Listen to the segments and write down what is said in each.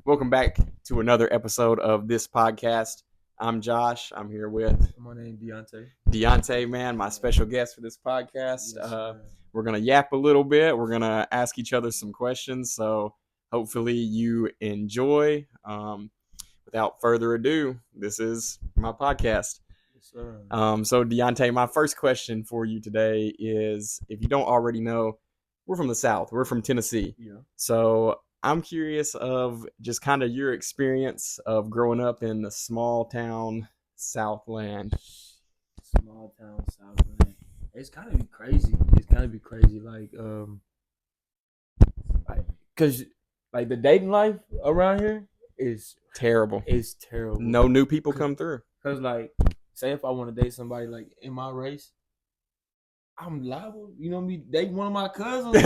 Welcome back to another episode of this podcast. I'm Josh. I'm here with My name Deonte. Deonte, man, my special guest for this podcast. We're going to yap a little bit. We're going to ask each other some questions. So hopefully you enjoy. Without further ado, this is my podcast. Yes, sir. So Deonte, my first question for you today is, if you don't already know, we're from the South. We're from Tennessee. Yeah. So I'm curious of just kind of your experience of growing up in the small town Southland. Small town Southland. It's kind of be crazy. Cause like the dating life around here is Terrible. It's terrible. No new people come through. Cause like, say if I want to date somebody like in my race, I'm liable. You know me, date one of my cousins.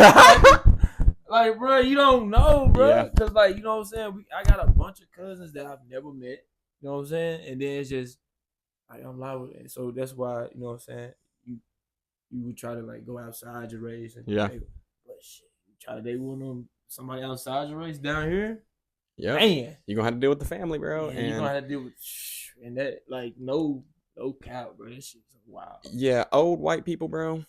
Like, bro, you don't know, bro. Yeah. Cause like, you know what I'm saying. I got a bunch of cousins that I've never met. You know what I'm saying, and then it's just like I'm liable. So that's why, you know what I'm saying. You would try to like go outside your race. And Yeah. But shit, you try to date one of them, somebody outside your race down here. Yeah. Man, You're gonna have to deal with the family, bro. man, you're gonna have to deal with and that like no cap, bro. That shit's wild. Yeah, old white people, bro.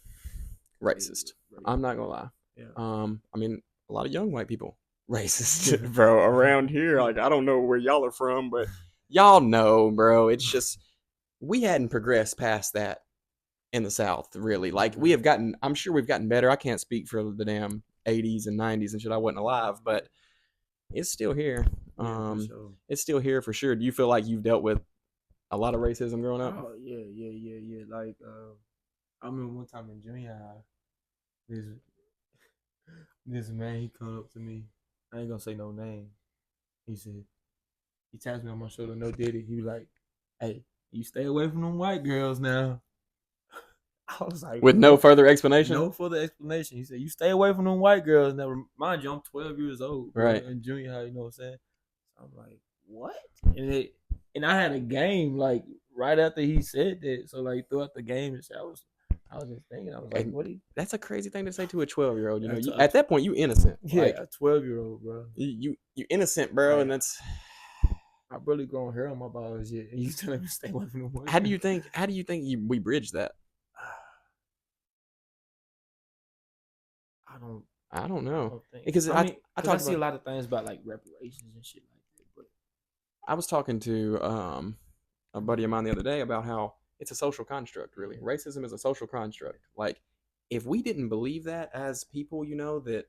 Racist. I'm not gonna lie. Yeah. I mean, a lot of young white people racist, bro, around here. Like, I don't know where y'all are from, but y'all know, bro. It's just we hadn't progressed past that in the South, really. Like, we have gotten, I'm sure we've gotten better. I can't speak for the damn 80s and 90s and shit. I wasn't alive, but it's still here. Yeah, for sure. It's still here for sure. Do you feel like you've dealt with a lot of racism growing up? Oh yeah. Like I remember one time in junior high, this man, he come up to me. I ain't gonna say no name. He said, he taps me on my shoulder, no diddy. He was like, "Hey, you stay away from them white girls now." I was like, with no further explanation? No further explanation. He said, "You stay away from them white girls now." Mind you, I'm 12 years old, right? In junior high, you know what I'm saying? So I'm like, what? And I had a game like right after he said that. So like throughout the game, I was just thinking, I was like, what? That's a crazy thing to say to a 12-year-old. You know, at that point, you innocent. Yeah, like, a 12-year-old, bro. You innocent, bro, right. And that's. I barely grown hair on my balls yet, and you telling me to stay away from the white. How do you think we bridge that? I don't know. Because I see a lot of things about like reparations and shit like that. But I was talking to a buddy of mine the other day about how it's a social construct. Really, racism is a social construct. Like, if we didn't believe that as people, you know, that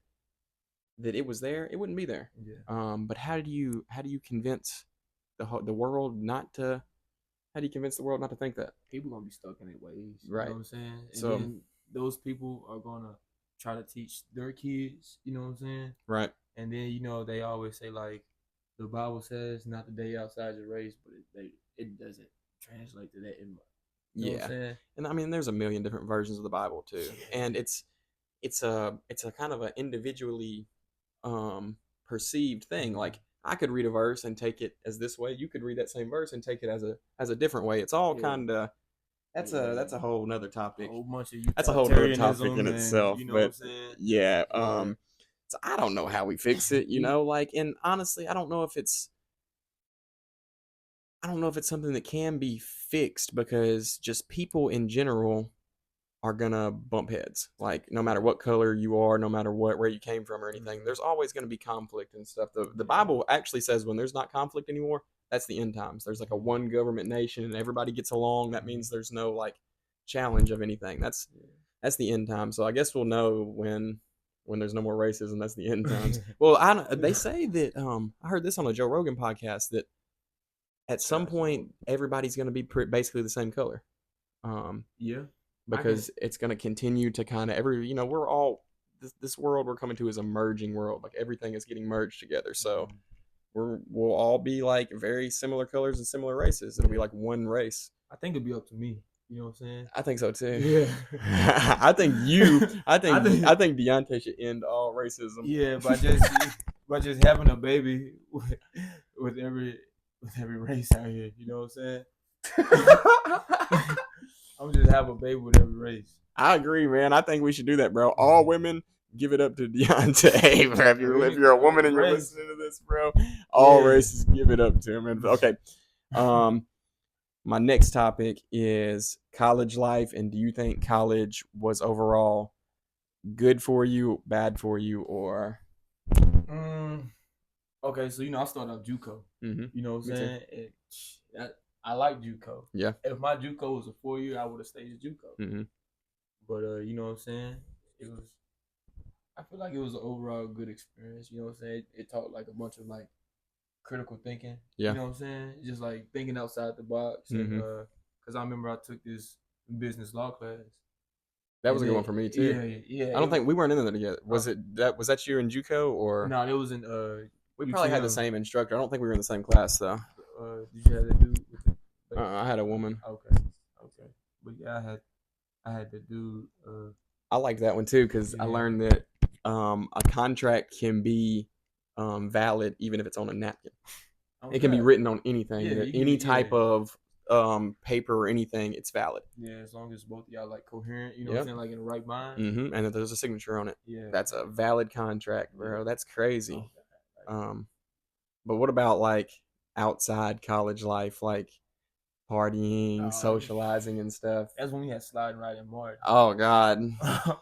it was there, it wouldn't be there. Yeah. But how do you convince the world not to? How do you convince the world not to think that? People gonna be stuck in their ways. Right. You know what I'm saying? And so then those people are gonna try to teach their kids, you know what I'm saying? Right. And then, you know, they always say like the Bible says not to date outside your race, but it doesn't translate to that in you know what I'm saying? And I mean, there's a million different versions of the Bible too. Yeah. And it's a kind of an individually perceived thing. Like, I could read a verse and take it as this way. You could read that same verse and take it as a different way. It's all kind of that's a whole nother topic. That's a whole nother topic in itself. You know but what I'm saying? Yeah. So I don't know how we fix it, you know, like, and honestly, I don't know if it's something that can be fixed, because just people in general are gonna bump heads. Like, no matter what color you are, no matter where you came from or anything, there's always gonna be conflict and stuff. The Bible actually says when there's not conflict anymore, that's the end times. There's like a one government nation and everybody gets along. That means there's no like challenge of anything. That's the end time. So I guess we'll know when there's no more racism. That's the end times. Well, they say that I heard this on a Joe Rogan podcast that at some point everybody's going to be basically the same color. Yeah. Because it's going to continue to kind of we're all this world we're coming to is a merging world. Like, everything is getting merged together. So we'll all be like very similar colors and similar races. It'll be like one race. I think it'll be up to me. You know what I'm saying? I think so too. Yeah. I think Deonte should end all racism. Yeah, by just having a baby with every race out here. You know what I'm saying? I'm just have a baby with every race. I agree, man. I think we should do that, bro. All women, give it up to Deonte, bro. If you're a woman and you're listening to this, bro, all races, give it up to him. And okay, my next topic is college life, and do you think college was overall good for you, bad for you, or? Okay, so I started off JUCO. Mm-hmm. You know what I'm saying? I like JUCO. Yeah. If my JUCO was a 4-year, I would have stayed at JUCO. Mm-hmm. But you know what I'm saying? I feel like it was an overall good experience. You know what I'm saying? It taught like a bunch of like critical thinking. Yeah. You know what I'm saying? Just like thinking outside the box. Mm-hmm. And because I remember I took this business law class. That was a good one for me too. Yeah. I don't think we weren't in there together. Was that you in JUCO or? No, it was in We probably had the same instructor. I don't think we were in the same class though. Did you have that dude with the I had a woman. Okay. But yeah, I had the dude. I liked that one too because I learned that a contract can be valid even if it's on a napkin. It can be written on anything. Any type of paper or anything, it's valid. Yeah, as long as both of y'all like coherent, you know what I'm saying, like in the right mind. Mm-hmm. And that there's a signature on it. Yeah, that's a valid contract, bro. Yeah. That's crazy. But what about like outside college life, like partying, socializing, and stuff? That's when we had sliding right in March. Oh God,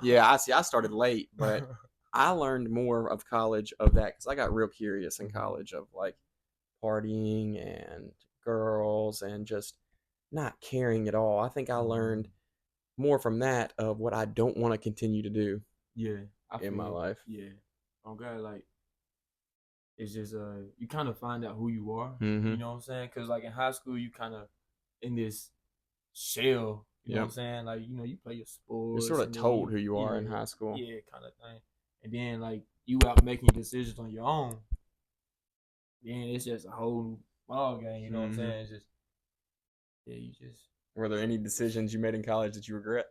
yeah. I started late, but I learned more of college of that because I got real curious in college of like partying and girls and just not caring at all. I think I learned more from that of what I don't want to continue to do. Yeah, in my life. Yeah, okay, like it's just you kind of find out who you are. Mm-hmm. You know what I'm saying? Because like in high school, you kind of in this shell. You know what I'm saying? Like you play your sports. You're sort of told who you are in high school. Yeah, kind of thing. And then like you out making decisions on your own. Then it's just a whole ball game. You know what I'm saying? It's just you just. Were there any decisions you made in college that you regret?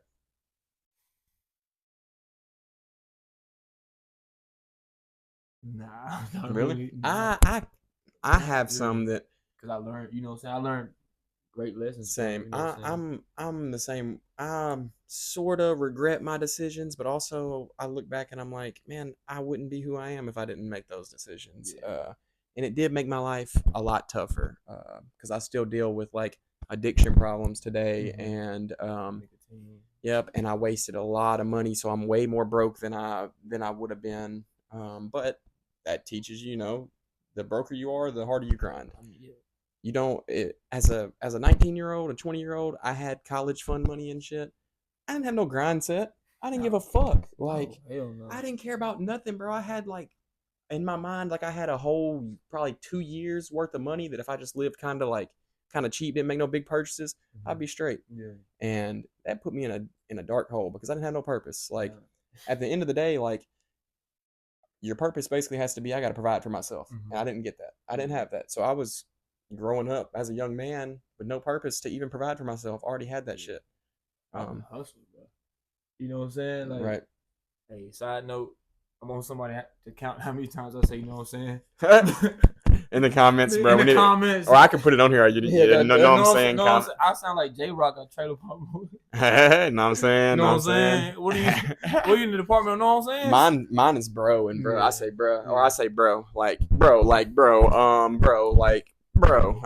Nah, really. I have some that because I learned. You know what I'm saying? I learned great lessons. Same. You know I'm the same. I sort of regret my decisions, but also I look back and I'm like, man, I wouldn't be who I am if I didn't make those decisions. Yeah. And it did make my life a lot tougher because I still deal with like addiction problems today, and yep, and I wasted a lot of money, so I'm way more broke than I would have been. But that teaches the broker you are, the harder you grind. You don't as a 19-year-old, a 20-year-old, I had college fund money and shit. I didn't have no grind set. I didn't give a fuck. Like hell no. I didn't care about nothing, bro. I had like in my mind, like I had a whole probably 2 years worth of money that if I just lived kind of cheap, didn't make no big purchases, I'd be straight. Yeah. And that put me in a dark hole because I didn't have no purpose. Like at the end of the day, like your purpose basically has to be I got to provide for myself. And I didn't get that. I didn't have that. So I was growing up as a young man with no purpose to even provide for myself. Already had that shit. Hustle, bro. You know what I'm saying? Like, right. Hey, side note, I'm on somebody to count how many times I say, you know what I'm saying? In the comments, bro. In the comments. Or I can put it on here. I'm saying? No, I sound like J-Rock on Trailer Park Movie. Hey, know what I'm saying? Know what I'm saying? What are you in the department? Know what I'm saying? Mine is bro and bro. Yeah. I say bro, or I say bro, like bro, like bro.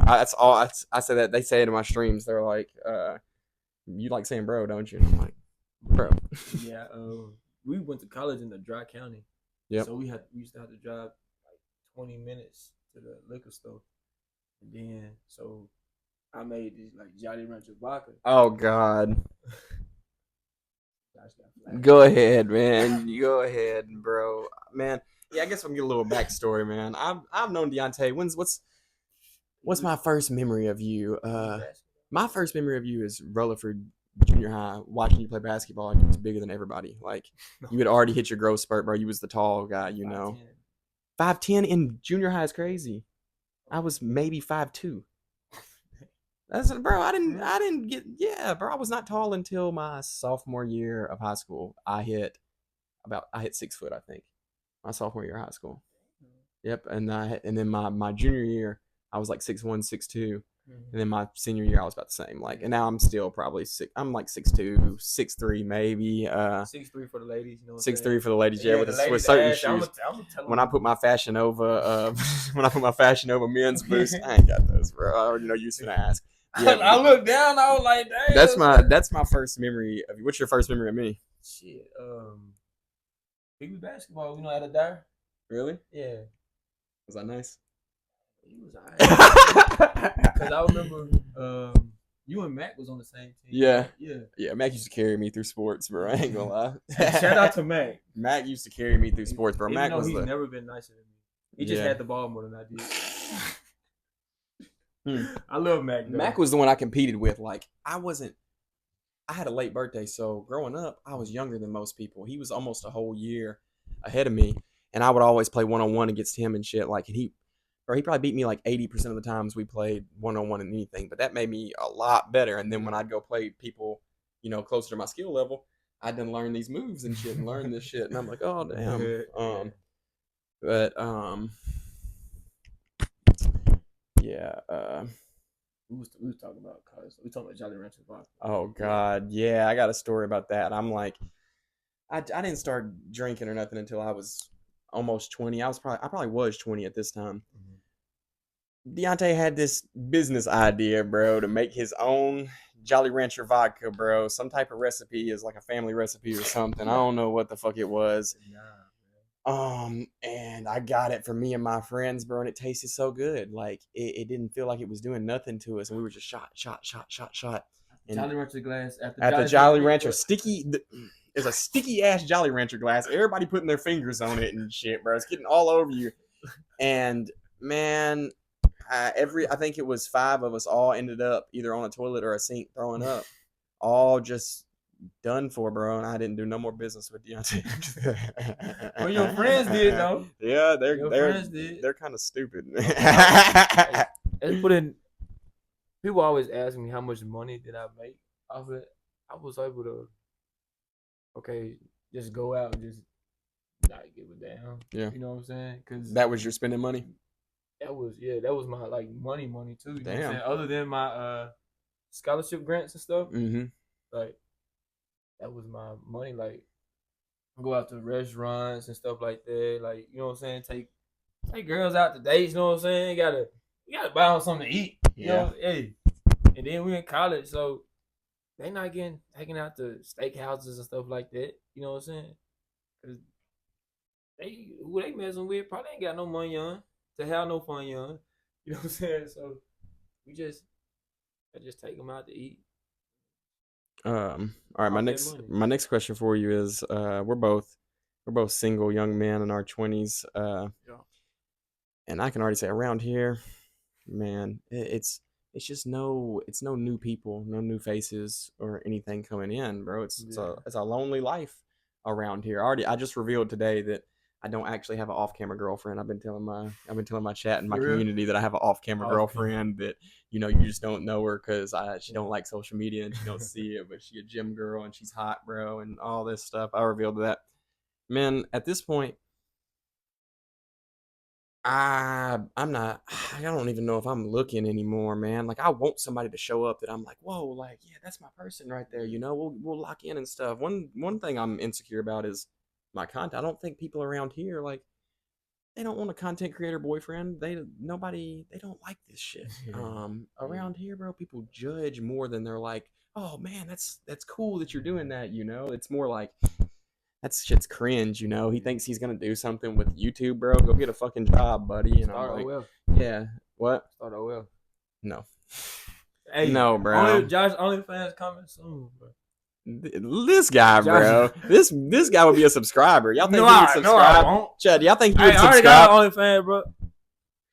That's all. I say that. They say it in my streams. They're like, you like saying bro, don't you? And I'm like, bro. Yeah. We went to college in the Dry County. Yeah. So we used to have to drive like 20 minutes to the liquor store, and then so I made this like Jolly Rancher vodka. Oh God. Go ahead, man. You go ahead, bro. Man. Yeah, I guess we'll get a little backstory, man. I've known Deonte. What's my first memory of you? My first memory of you is Rutherford Junior High, watching you play basketball. And you was bigger than everybody. Like you had already hit your growth spurt, bro. You was the tall guy, 5'10" in junior high is crazy. I was maybe 5'2". That's bro. I didn't get bro. I was not tall until my sophomore year of high school. I hit 6 foot, I think, my sophomore year of high school. Yep, and then my junior year, I was like 6'1", 6'2". And then my senior year, I was about the same. Like, and now I'm still probably I'm like 6'2", 6'3", maybe. 6'3" for the ladies, you know what I'm 6'3" saying? for the ladies, yeah, Yeah, with the with ladies certain ask. I'm shoes. gonna tell When I them. put my Fashion Nova, when I put my Fashion Nova men's boots, I ain't got those, bro. I already know you was gonna ask. Yeah, I looked down. I was like, that's my first memory of you. What's your first memory of me? shit. Pee basketball. You know, at a dare. Really? Yeah. Was that nice? He was alright. Because I remember you and Mac was on the same team. Yeah. Yeah. Yeah, Mac used to carry me through sports, bro. I ain't gonna lie. Shout out to Mac. Mac used to carry me through sports, bro. Even Mac though was he's the never been nicer than me. He just had the ball more than I did. I love Mac, though. Mac was the one I competed with. Like, I had a late birthday, so growing up, I was younger than most people. He was almost a whole year ahead of me, and I would always play one-on-one against him and shit. Like, and he probably beat me like 80% of the times we played one-on-one in anything, but that made me a lot better. And then when I'd go play people, you know, closer to my skill level, I'd then learn these moves and shit and learn this shit, and I'm like, oh damn. But yeah. We was talking about cars. We talking about Jolly Rancher vodka. Oh God, yeah, I got a story about that. I'm like, I didn't start drinking or nothing until I was almost 20. I probably was 20 at this time. Deonte had this business idea, bro, to make his own Jolly Rancher vodka, bro. Some type of recipe is like a family recipe or something. I don't know what the fuck it was. And I got it for me and my friends, bro, and it tasted so good. Like it didn't feel like it was doing nothing to us, and we were just shot. And Jolly Rancher glass at the Jolly Rancher, there's a sticky ass Jolly Rancher glass. Everybody putting their fingers on it and shit, bro. It's getting all over you. And man, I think it was 5 of us all ended up either on a toilet or a sink throwing up, all just done for, bro. And I didn't do no more business with Deonte. Well, your friends did though. Yeah, they're kind of stupid. Let's put in. People always ask me how much money did I make off it. I was able to, just go out and just not give a damn. Yeah, you know what I'm saying? Because that was your spending money. That was my like money too. You know what I'm Damn. saying? Other than my scholarship grants and stuff, like that was my money. Like go out to restaurants and stuff like that. Like you know what I'm saying? Take girls out to dates. You know what I'm saying? You gotta buy them something to eat. You know, hey. And then we in college, so they not taken out to steakhouses and stuff like that. You know what I'm saying? Cause who they messing with probably ain't got no money on to have no fun young. You know what I'm saying? So I just take them out to eat. All right, my next question for you is we're both single young men in our 20s. And I can already say around here, man, it's just no new people, no new faces or anything coming in, bro. It's a lonely life around here. I just revealed today that I don't actually have an off-camera girlfriend. I've been telling my chat in my community that I have an off-camera girlfriend that, you know, you just don't know her because she don't like social media and she don't see it, but she a gym girl and she's hot, bro, and all this stuff. I revealed that. Man, at this point, I don't even know if I'm looking anymore, man. Like I want somebody to show up that I'm like, whoa, like yeah, that's my person right there. You know, we'll lock in and stuff. One thing I'm insecure about is my content. I don't think people around here like they don't want a content creator boyfriend. They don't like this shit. Around here, bro, people judge more than they're like, oh man, that's cool that you're doing that. You know, it's more like that shit's cringe, you know. He thinks he's gonna do something with YouTube, bro. Go get a fucking job, buddy. And I'm like, yeah, what? Start OL. No. Hey, no, bro. Josh OnlyFans coming soon, bro. This guy, bro. This guy would be a subscriber. Y'all think he would subscribe? No, I won't. Chad, y'all think he would subscribe? I already got OnlyFans, bro.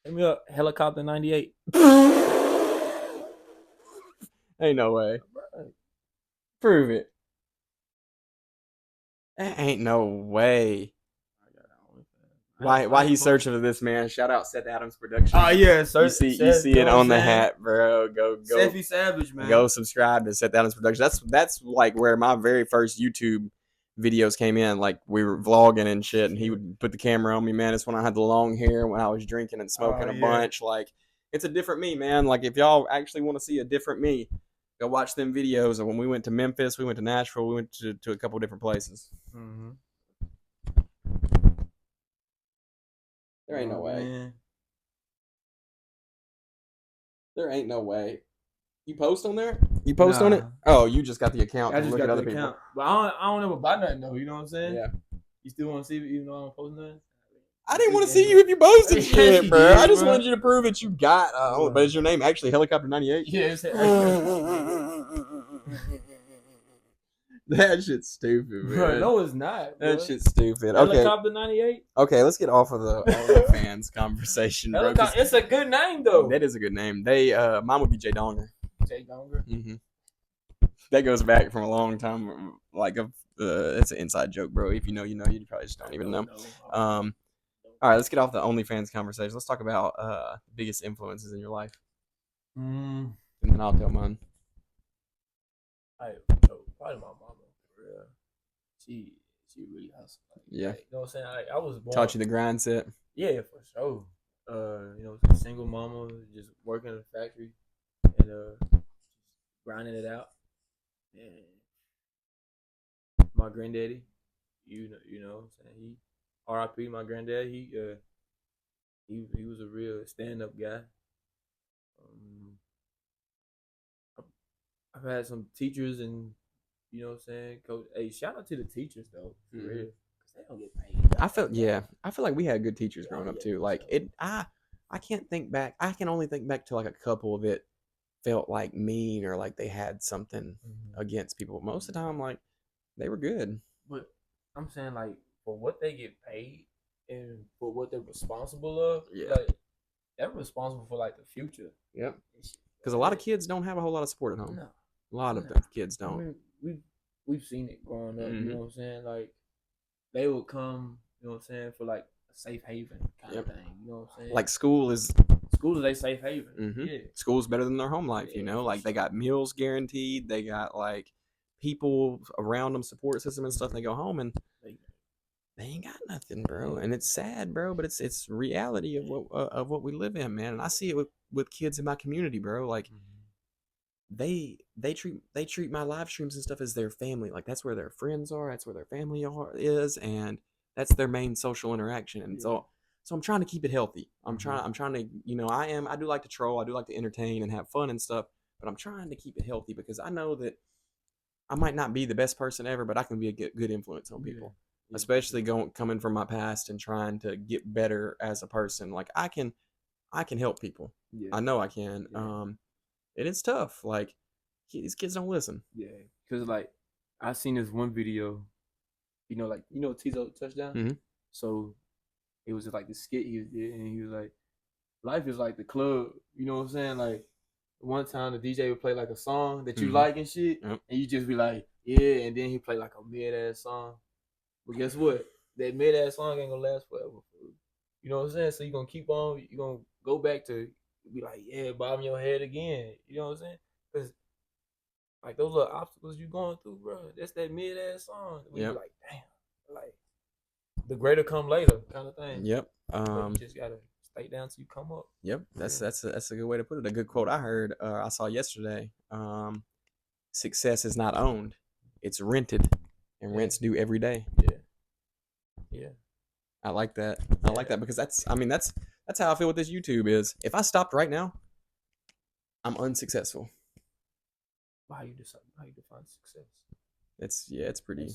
Hit me up, Helicopter 98. Ain't no way. Prove it. Ain't no way. Why he's searching for this, man? Shout out Seth Adams Productions. Oh yeah, you see it on the hat, bro. Go. Seffy Savage, man. Go subscribe to Seth Adams Productions. That's like where my very first YouTube videos came in. Like we were vlogging and shit, and he would put the camera on me, man. It's when I had the long hair, when I was drinking and smoking a bunch. Like It's a different me, man. Like if y'all actually want to see a different me, go watch them videos of when we went to Memphis, we went to Nashville, we went to a couple different places. Mm-hmm. There ain't no way. Man. There ain't no way. You post on there? You post on it? Nah. Oh, you just got the account I to just look at got other the people. account. But I don't ever buy nothing though, you know what I'm saying? Yeah. You still want to see it even though I don't post nothing? I didn't want to see you if you posted Yes, shit, you bro. did, I just bro. wanted you to prove that you got. Bro. But is your name actually Helicopter 98? Yeah, That shit's stupid, man. bro, no, it's not. Bro. That shit's stupid. Okay. Helicopter 98. Okay, let's get off of the OnlyFans conversation, bro. It's a good name though. That is a good name. They mine would be Jay Donger. Jay Donger. Mm-hmm. That goes back from a long time. Like it's an inside joke, bro. If you know, you know. You probably just don't even know. All right, let's get off the OnlyFans conversation. Let's talk about biggest influences in your life, and then I'll tell mine. Probably my mama. For real. She really hustled. Yeah. Like, you know what I'm saying? I was born. Taught you the grind set. Yeah, for sure. You know, a single mama, just working in a factory and grinding it out. And my granddaddy, you know what I'm saying? He R.I.P. my granddad, he was a real stand up guy. I've had some teachers and you know what I'm saying, coach. Hey, shout out to the teachers though, for real. Cause they don't get paid. I feel like we had good teachers growing up too. Like I can't think back. I can only think back to like a couple that felt like mean or like they had something against people. Most of the time, like they were good. But I'm saying like for what they get paid and for what they're responsible of, like they're responsible for like the future. Yep. Because a lot of kids don't have a whole lot of support at home. No. A lot of kids don't. I mean, we've seen it growing up. You know what I'm saying? Like they would come, you know what I'm saying, for like a safe haven kind of thing. You know what I'm saying? Like school is a safe haven. Yeah. School's better than their home life. You know, like they got meals guaranteed. They got like people around them, support system and stuff. They go home and they ain't got nothing, bro. And it's sad, bro, but it's reality of what we live in, man. And I see it with kids in my community, bro. Like they treat my live streams and stuff as their family. Like that's where their friends are, that's where their family is, and that's their main social interaction. And so I'm trying to keep it healthy. I'm trying to, you know, I do like to troll, I do like to entertain and have fun and stuff, but I'm trying to keep it healthy because I know that I might not be the best person ever, but I can be a good influence on people. Especially coming from my past and trying to get better as a person. Like I can help people. I know I can. And it's tough. Like these kids don't listen. Yeah, because like I seen this one video, you know, like Tizo touchdown. So it was like the skit he did, and he was like, "Life is like the club." You know what I'm saying? Like one time the DJ would play like a song that you like and shit, and you just be like, "Yeah," and then he play like a mid ass song. But guess what? That mid ass song ain't gonna last forever. You know what I'm saying? So you're gonna keep on. You're gonna go back to be like, yeah, bobbing your head again. You know what I'm saying? Because like those little obstacles you going through, bro. That's that mid ass song. We be like, damn, like the greater come later kind of thing. Yep. You just gotta stay down till you come up. Yep. That's a good way to put it. A good quote I heard. I saw yesterday. Success is not owned; it's rented, and rent's due every day. Yeah. I like that. I like that because that's how I feel with this YouTube is. If I stopped right now, I'm unsuccessful. How you define success? It's pretty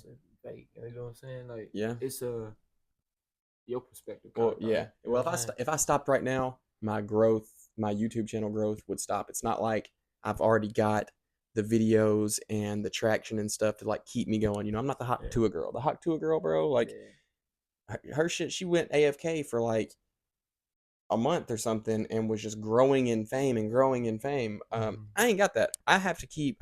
vague. You know what I'm saying? Like it's your perspective. Well, yeah. Well, if I stopped right now, my YouTube channel growth would stop. It's not like I've already got the videos and the traction and stuff to like keep me going. You know, I'm not the Hot Tua girl. The Hot Tua girl, bro, like her shit, she went AFK for like a month or something and was just growing in fame and growing in fame. I ain't got that. I have to keep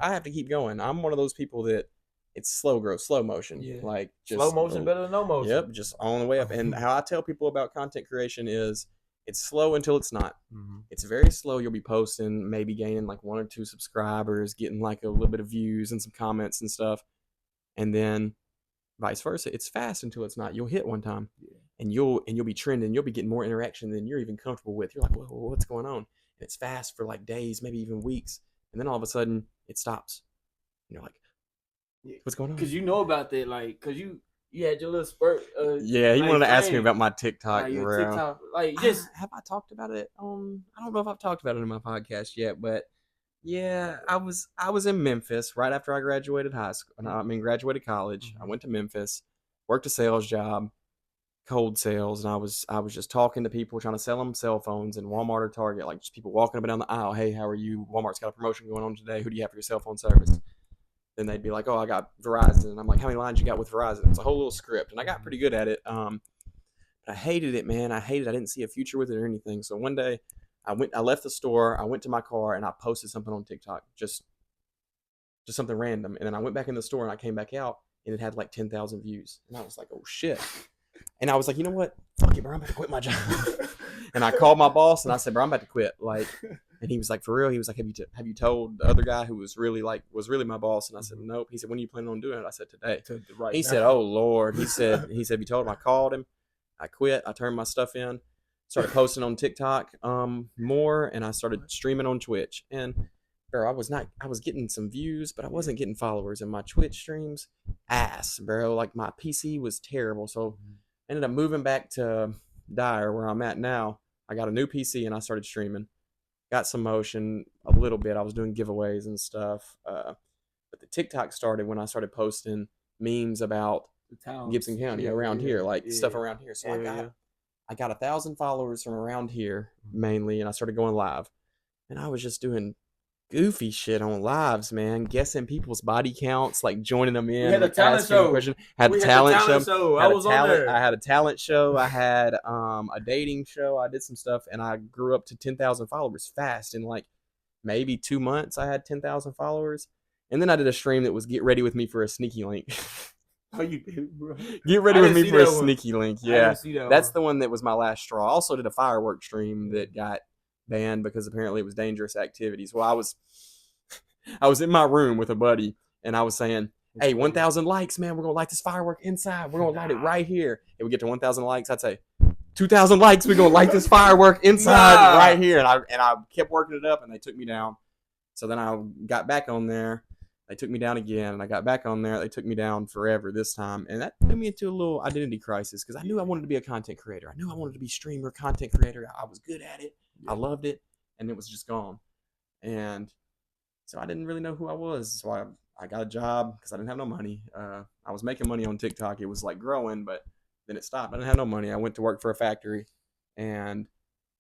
going. I'm one of those people that it's slow growth, slow motion. Like just slow motion better than no motion. Yep, just on the way up. And how I tell people about content creation is it's slow until it's not. It's very slow. You'll be posting, maybe gaining like 1 or 2 subscribers, getting like a little bit of views and some comments and stuff. And then vice versa. It's fast until it's not. You'll hit one time and you'll be trending. You'll be getting more interaction than you're even comfortable with. You're like, whoa, what's going on? it's fast for like days, maybe even weeks, and then all of a sudden it stops. And you're like, Yeah. what's going on? Cause you know about that, like, cause you had your little spurt. Yeah, he like wanted to ask me fame, about my TikTok, like your bro. TikTok, like just Have I talked about it? I don't know if I've talked about it in my podcast yet, but yeah, I was in Memphis right after I graduated high school. Graduated college. I went to Memphis, worked a sales job, cold sales, and I was just talking to people, trying to sell them cell phones in Walmart or Target, like just people walking up and down the aisle. Hey, how are you? Walmart's got a promotion going on today. Who do you have for your cell phone service? Then they'd be like, oh, I got Verizon. And I'm like, how many lines you got with Verizon? It's a whole little script, and I got pretty good at it. I hated it, man. I hated it. I didn't see a future with it or anything. So one day I left the store, I went to my car, and I posted something on TikTok, just something random. And then I went back in the store and I came back out and it had like 10,000 views. And I was like, oh shit. And I was like, you know what? Fuck it, bro. I'm about to quit my job. And I called my boss and I said, bro, I'm about to quit. Like, and he was like, for real? He was like, have you told the other guy who was really my boss? And I said, nope. He said, when are you planning on doing it? I said, today. right. He said, oh Lord. He said, have you told him? I called him. I quit. I turned my stuff in, started posting on TikTok more, and I started streaming on Twitch. And bro, I was getting some views, but I wasn't getting followers. And my Twitch streams, ass, bro. Like my PC was terrible. So I ended up moving back to Dyer, where I'm at now. I got a new PC and I started streaming. Got some motion a little bit. I was doing giveaways and stuff. But the TikTok started when I started posting memes about Gibson County around here, like stuff around here. So I got 1,000 followers from around here mainly, and I started going live. And I was just doing goofy shit on lives, man. Guessing people's body counts, like joining them in. We had a talent show. Had a talent show. I was on there. I had a talent show. I had a dating show. I did some stuff, and I grew up to 10,000 followers fast. In like maybe 2 months, I had 10,000 followers. And then I did a stream that was get ready with me for a sneaky link. Oh, you did, bro. Get ready with me for a sneaky link. Yeah, that's the one that was my last straw. I also did a fireworks stream that got banned because apparently it was dangerous activities. Well, I was in my room with a buddy and I was saying, hey, 1,000 likes, man. We're going to light this firework inside. We're going to light it right here. And we get to 1,000 likes. I'd say 2,000 likes. We're going to light this firework inside right here. And I kept working it up and they took me down. So then I got back on there. They took me down again, and I got back on there. They took me down forever this time, and that threw me into a little identity crisis because I knew I wanted to be a content creator. I knew I wanted to be streamer, content creator. I was good at it. I loved it, and it was just gone. And so I didn't really know who I was. So I got a job because I didn't have no money. I was making money on TikTok. It was like growing, but then it stopped. I didn't have no money. I went to work for a factory, and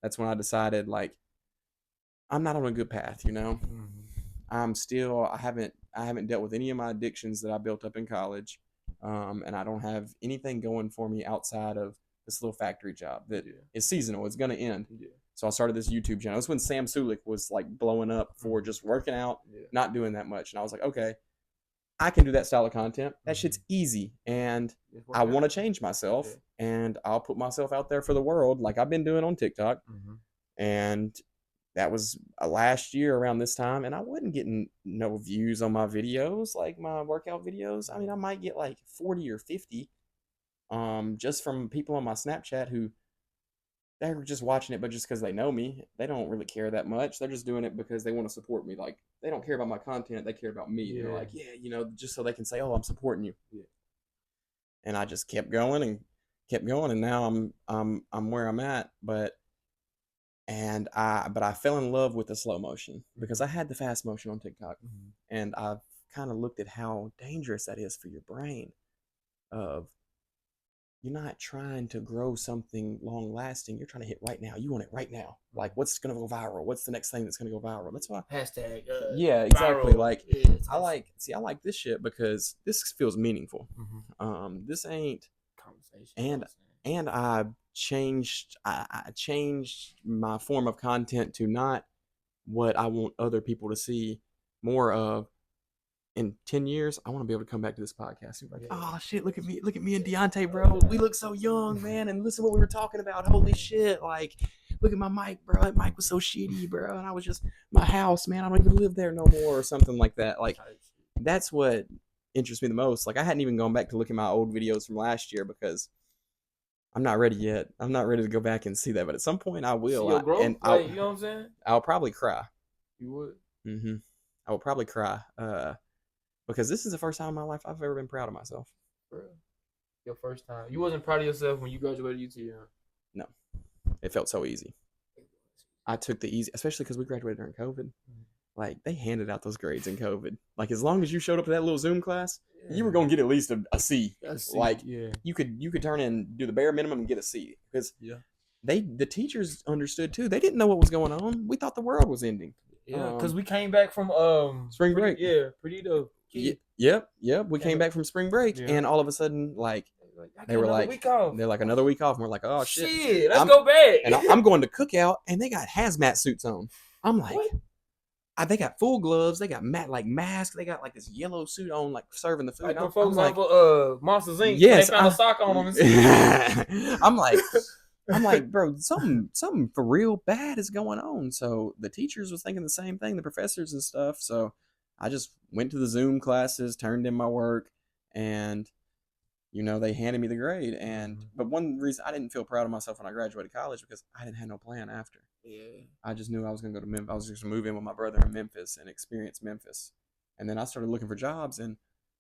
that's when I decided, like, I'm not on a good path, you know? I haven't dealt with any of my addictions that I built up in college, and I don't have anything going for me outside of this little factory job that is seasonal. It's gonna end. So I started this YouTube channel. That's when Sam Sulik was like blowing up for just working out, not doing that much, and I was like, okay, I can do that style of content. That shit's easy, and I want to change myself, and I'll put myself out there for the world, like I've been doing on TikTok, and that was last year around this time, and I wasn't getting no views on my videos, like my workout videos. I mean, I might get like 40 or 50 just from people on my Snapchat who they're just watching it, but just because they know me. They don't really care that much. They're just doing it because they want to support me. Like, they don't care about my content. They care about me. They're like, yeah, you know, just so they can say, oh, I'm supporting you. And I just kept going, and now I'm where I'm at, but I fell in love with the slow motion because I had the fast motion on TikTok, and I've kind of looked at how dangerous that is for your brain. Of you're not trying to grow something long lasting. You're trying to hit right now. You want it right now. Like, what's gonna go viral? What's the next thing that's gonna go viral? That's why hashtag. Yeah, exactly. Viral. Like, I like this shit because this feels meaningful. This ain't conversation. And I changed my form of content to not what I want other people to see more of. In 10 years, I want to be able to come back to this podcast and be like, oh shit, look at me and Deonte, bro. We look so young, man, and listen to what we were talking about. Holy shit, like, look at my mic, bro. That mic was so shitty, bro. And I was just, my house, man, I don't even live there no more, or something like that. Like, that's what interests me the most. Like, I hadn't even gone back to look at my old videos from last year because I'm not ready yet. I'm not ready to go back and see that, but at some point I See will. your And growth, like you know what I'm saying? I'll probably cry. You would, hmm I will probably cry. Because this is the first time in my life I've ever been proud of myself. for real. Your first time. You wasn't proud of yourself when you graduated UT, huh? No, it felt so easy. I took the easy, especially because we graduated during COVID. Like they handed out those grades in COVID. Like as long as you showed up to that little Zoom class, you were gonna get at least a C. I see. Like Yeah. you could turn in, do the bare minimum and get a C because Yeah. the teachers understood too. They didn't know what was going on. We thought the world was ending. Yeah, because we came back from Spring break. pretty dope. Yep. We came back from spring break, Yeah. and all of a sudden, like they were like, week off. they're like another week off, and we're like, oh shit, let's go back. And I'm going to cookout, and they got hazmat suits on. I'm like, What? they got full gloves, they got like masks, they got like this yellow suit on, like serving the food. Like the I'm folks like, off of Monsters Inc. Yes, they found a sock on them. I'm like, bro, something for real bad is going on. So the teachers was thinking the same thing, the professors and stuff. So I just went to the Zoom classes, turned in my work, and they handed me the grade. And but one reason I didn't feel proud of myself when I graduated college because I didn't have no plan after. Yeah. I just knew I was gonna go to Memphis. I was just gonna move in with my brother in Memphis and experience Memphis. And then I started looking for jobs, and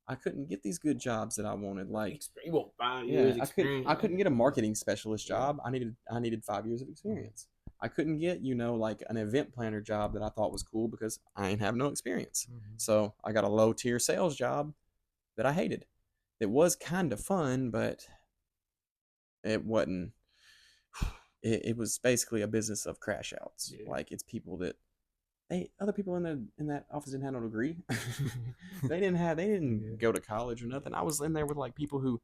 I couldn't get these good jobs that I wanted. Like, you want 5 years experience. I couldn't get a marketing specialist job. I needed 5 years of experience. I couldn't get like an event planner job that I thought was cool because I ain't have no experience. So I got a low tier sales job that I hated. It was kind of fun, but it wasn't. It was basically a business of crash outs. Yeah. Like it's people that other people in that office didn't have no degree. they didn't go to college or nothing. I was in there with like people who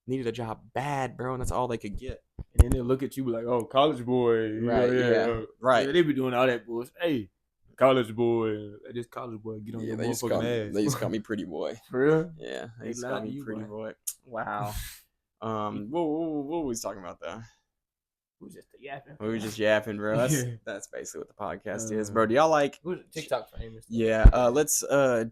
needed a job bad, bro, and that's all they could get. And then they look at you like, "Oh, college boy." Right. Right. Yeah, they be doing all that bullshit. Hey, college boy, this college boy, get on your motherfucking ass. They used to call me pretty boy. For real? Yeah, they used to call me pretty boy. Wow. What were we talking about though? We was just yapping. We were just yapping, bro. That's basically what the podcast is, bro. Do y'all like TikTok famous? Yeah. Let's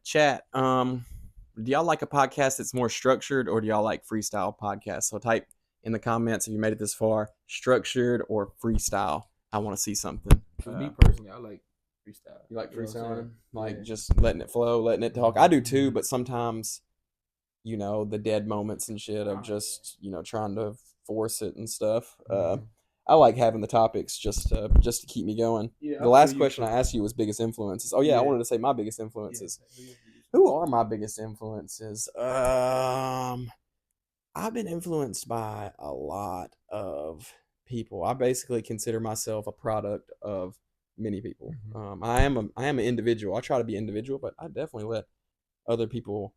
chat. Do y'all like a podcast that's more structured, or do y'all like freestyle podcasts? So type in the comments if you made it this far, structured or freestyle. I want to see something. For me personally, I like freestyle. You like freestyling? Like just letting it flow, letting it talk. I do too, but sometimes, the dead moments and shit of just, trying to force it and stuff. I like having the topics just to keep me going. Yeah, the last question I asked you was biggest influences. Oh yeah, I wanted to say my biggest influences. Yeah. Who are my biggest influences? I've been influenced by a lot of people. I basically consider myself a product of many people. I am an individual. I try to be individual, but I definitely let other people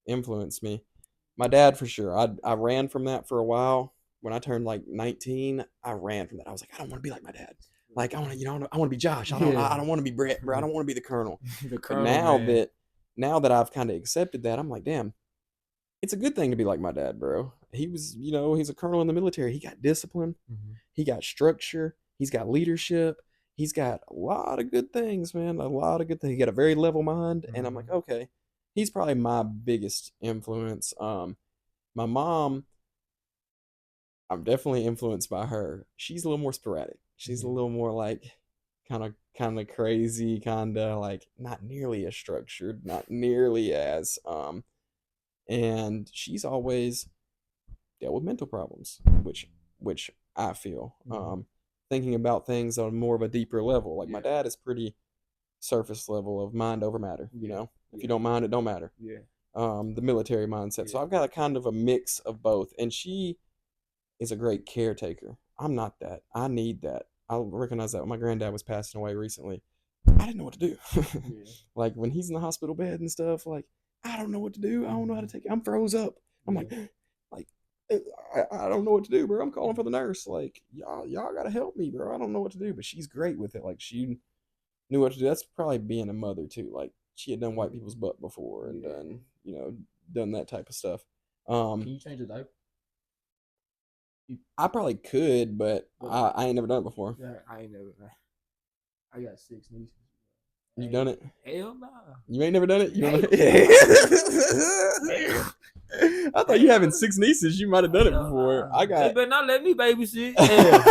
influence me. My dad, for sure. I ran from that for a while. When I turned like 19, I ran from that. I was like, I don't want to be like my dad. Like I want to, I want to be Josh. I don't want to be Brett, bro. I don't want to be the Colonel. But now that I've kind of accepted that, I'm like, damn, it's a good thing to be like my dad, bro. He was, he's a colonel in the military. He got discipline. He got structure. He's got leadership. He's got a lot of good things, man. A lot of good things. He got a very level mind. And I'm like, okay, he's probably my biggest influence. My mom, I'm definitely influenced by her. She's a little more sporadic. She's a little more like kind of crazy, kind of like not nearly as structured, not nearly as and she's always dealt with mental problems, which I feel thinking about things on more of a deeper level. Like my dad is pretty surface level of mind over matter. If you don't mind, it don't matter. Yeah. The military mindset. So I've got a kind of a mix of both, and she is a great caretaker. I'm not that. I need that. I recognize that when my granddad was passing away recently. I didn't know what to do. Like when he's in the hospital bed and stuff, like I don't know what to do. I don't know how to take it. I'm froze up. I'm like I don't know what to do, bro. I'm calling for the nurse. Like y'all gotta help me, bro. I don't know what to do. But she's great with it. Like she knew what to do. That's probably being a mother too. Like she had done wipe people's butt before and done that type of stuff. Can you change the diaper? I probably could, but I ain't never done it before. Yeah, I ain't never. I got 6 nieces. You done it? Hell nah. You ain't never done it? You Hell know? Hell, I thought you having hell, 6 nieces. You might have done it hell before. nah. I They got. better not let me babysit. Hell.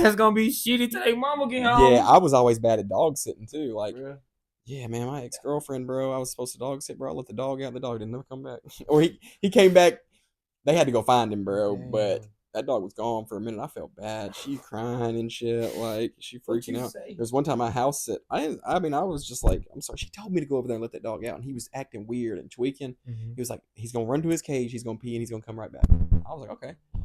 It's gonna be shitty till their mama get Yeah, home. I was always bad at dog sitting too. Like, Bruh. yeah, man, my ex girlfriend, bro. I was supposed to dog sit, bro. I let the dog out. The dog didn't never come back. Or he came back. They had to go find him, bro. But Damn. that dog was gone for a minute. I felt bad. She crying and shit, like she What freaking you out. say? There's one time my house sit. I mean, I was just like, I'm sorry. She told me to go over there and let that dog out, and he was acting weird and tweaking. Mm-hmm. He was like, he's gonna run to his cage, he's gonna pee, and he's gonna come right back. I was like, okay. I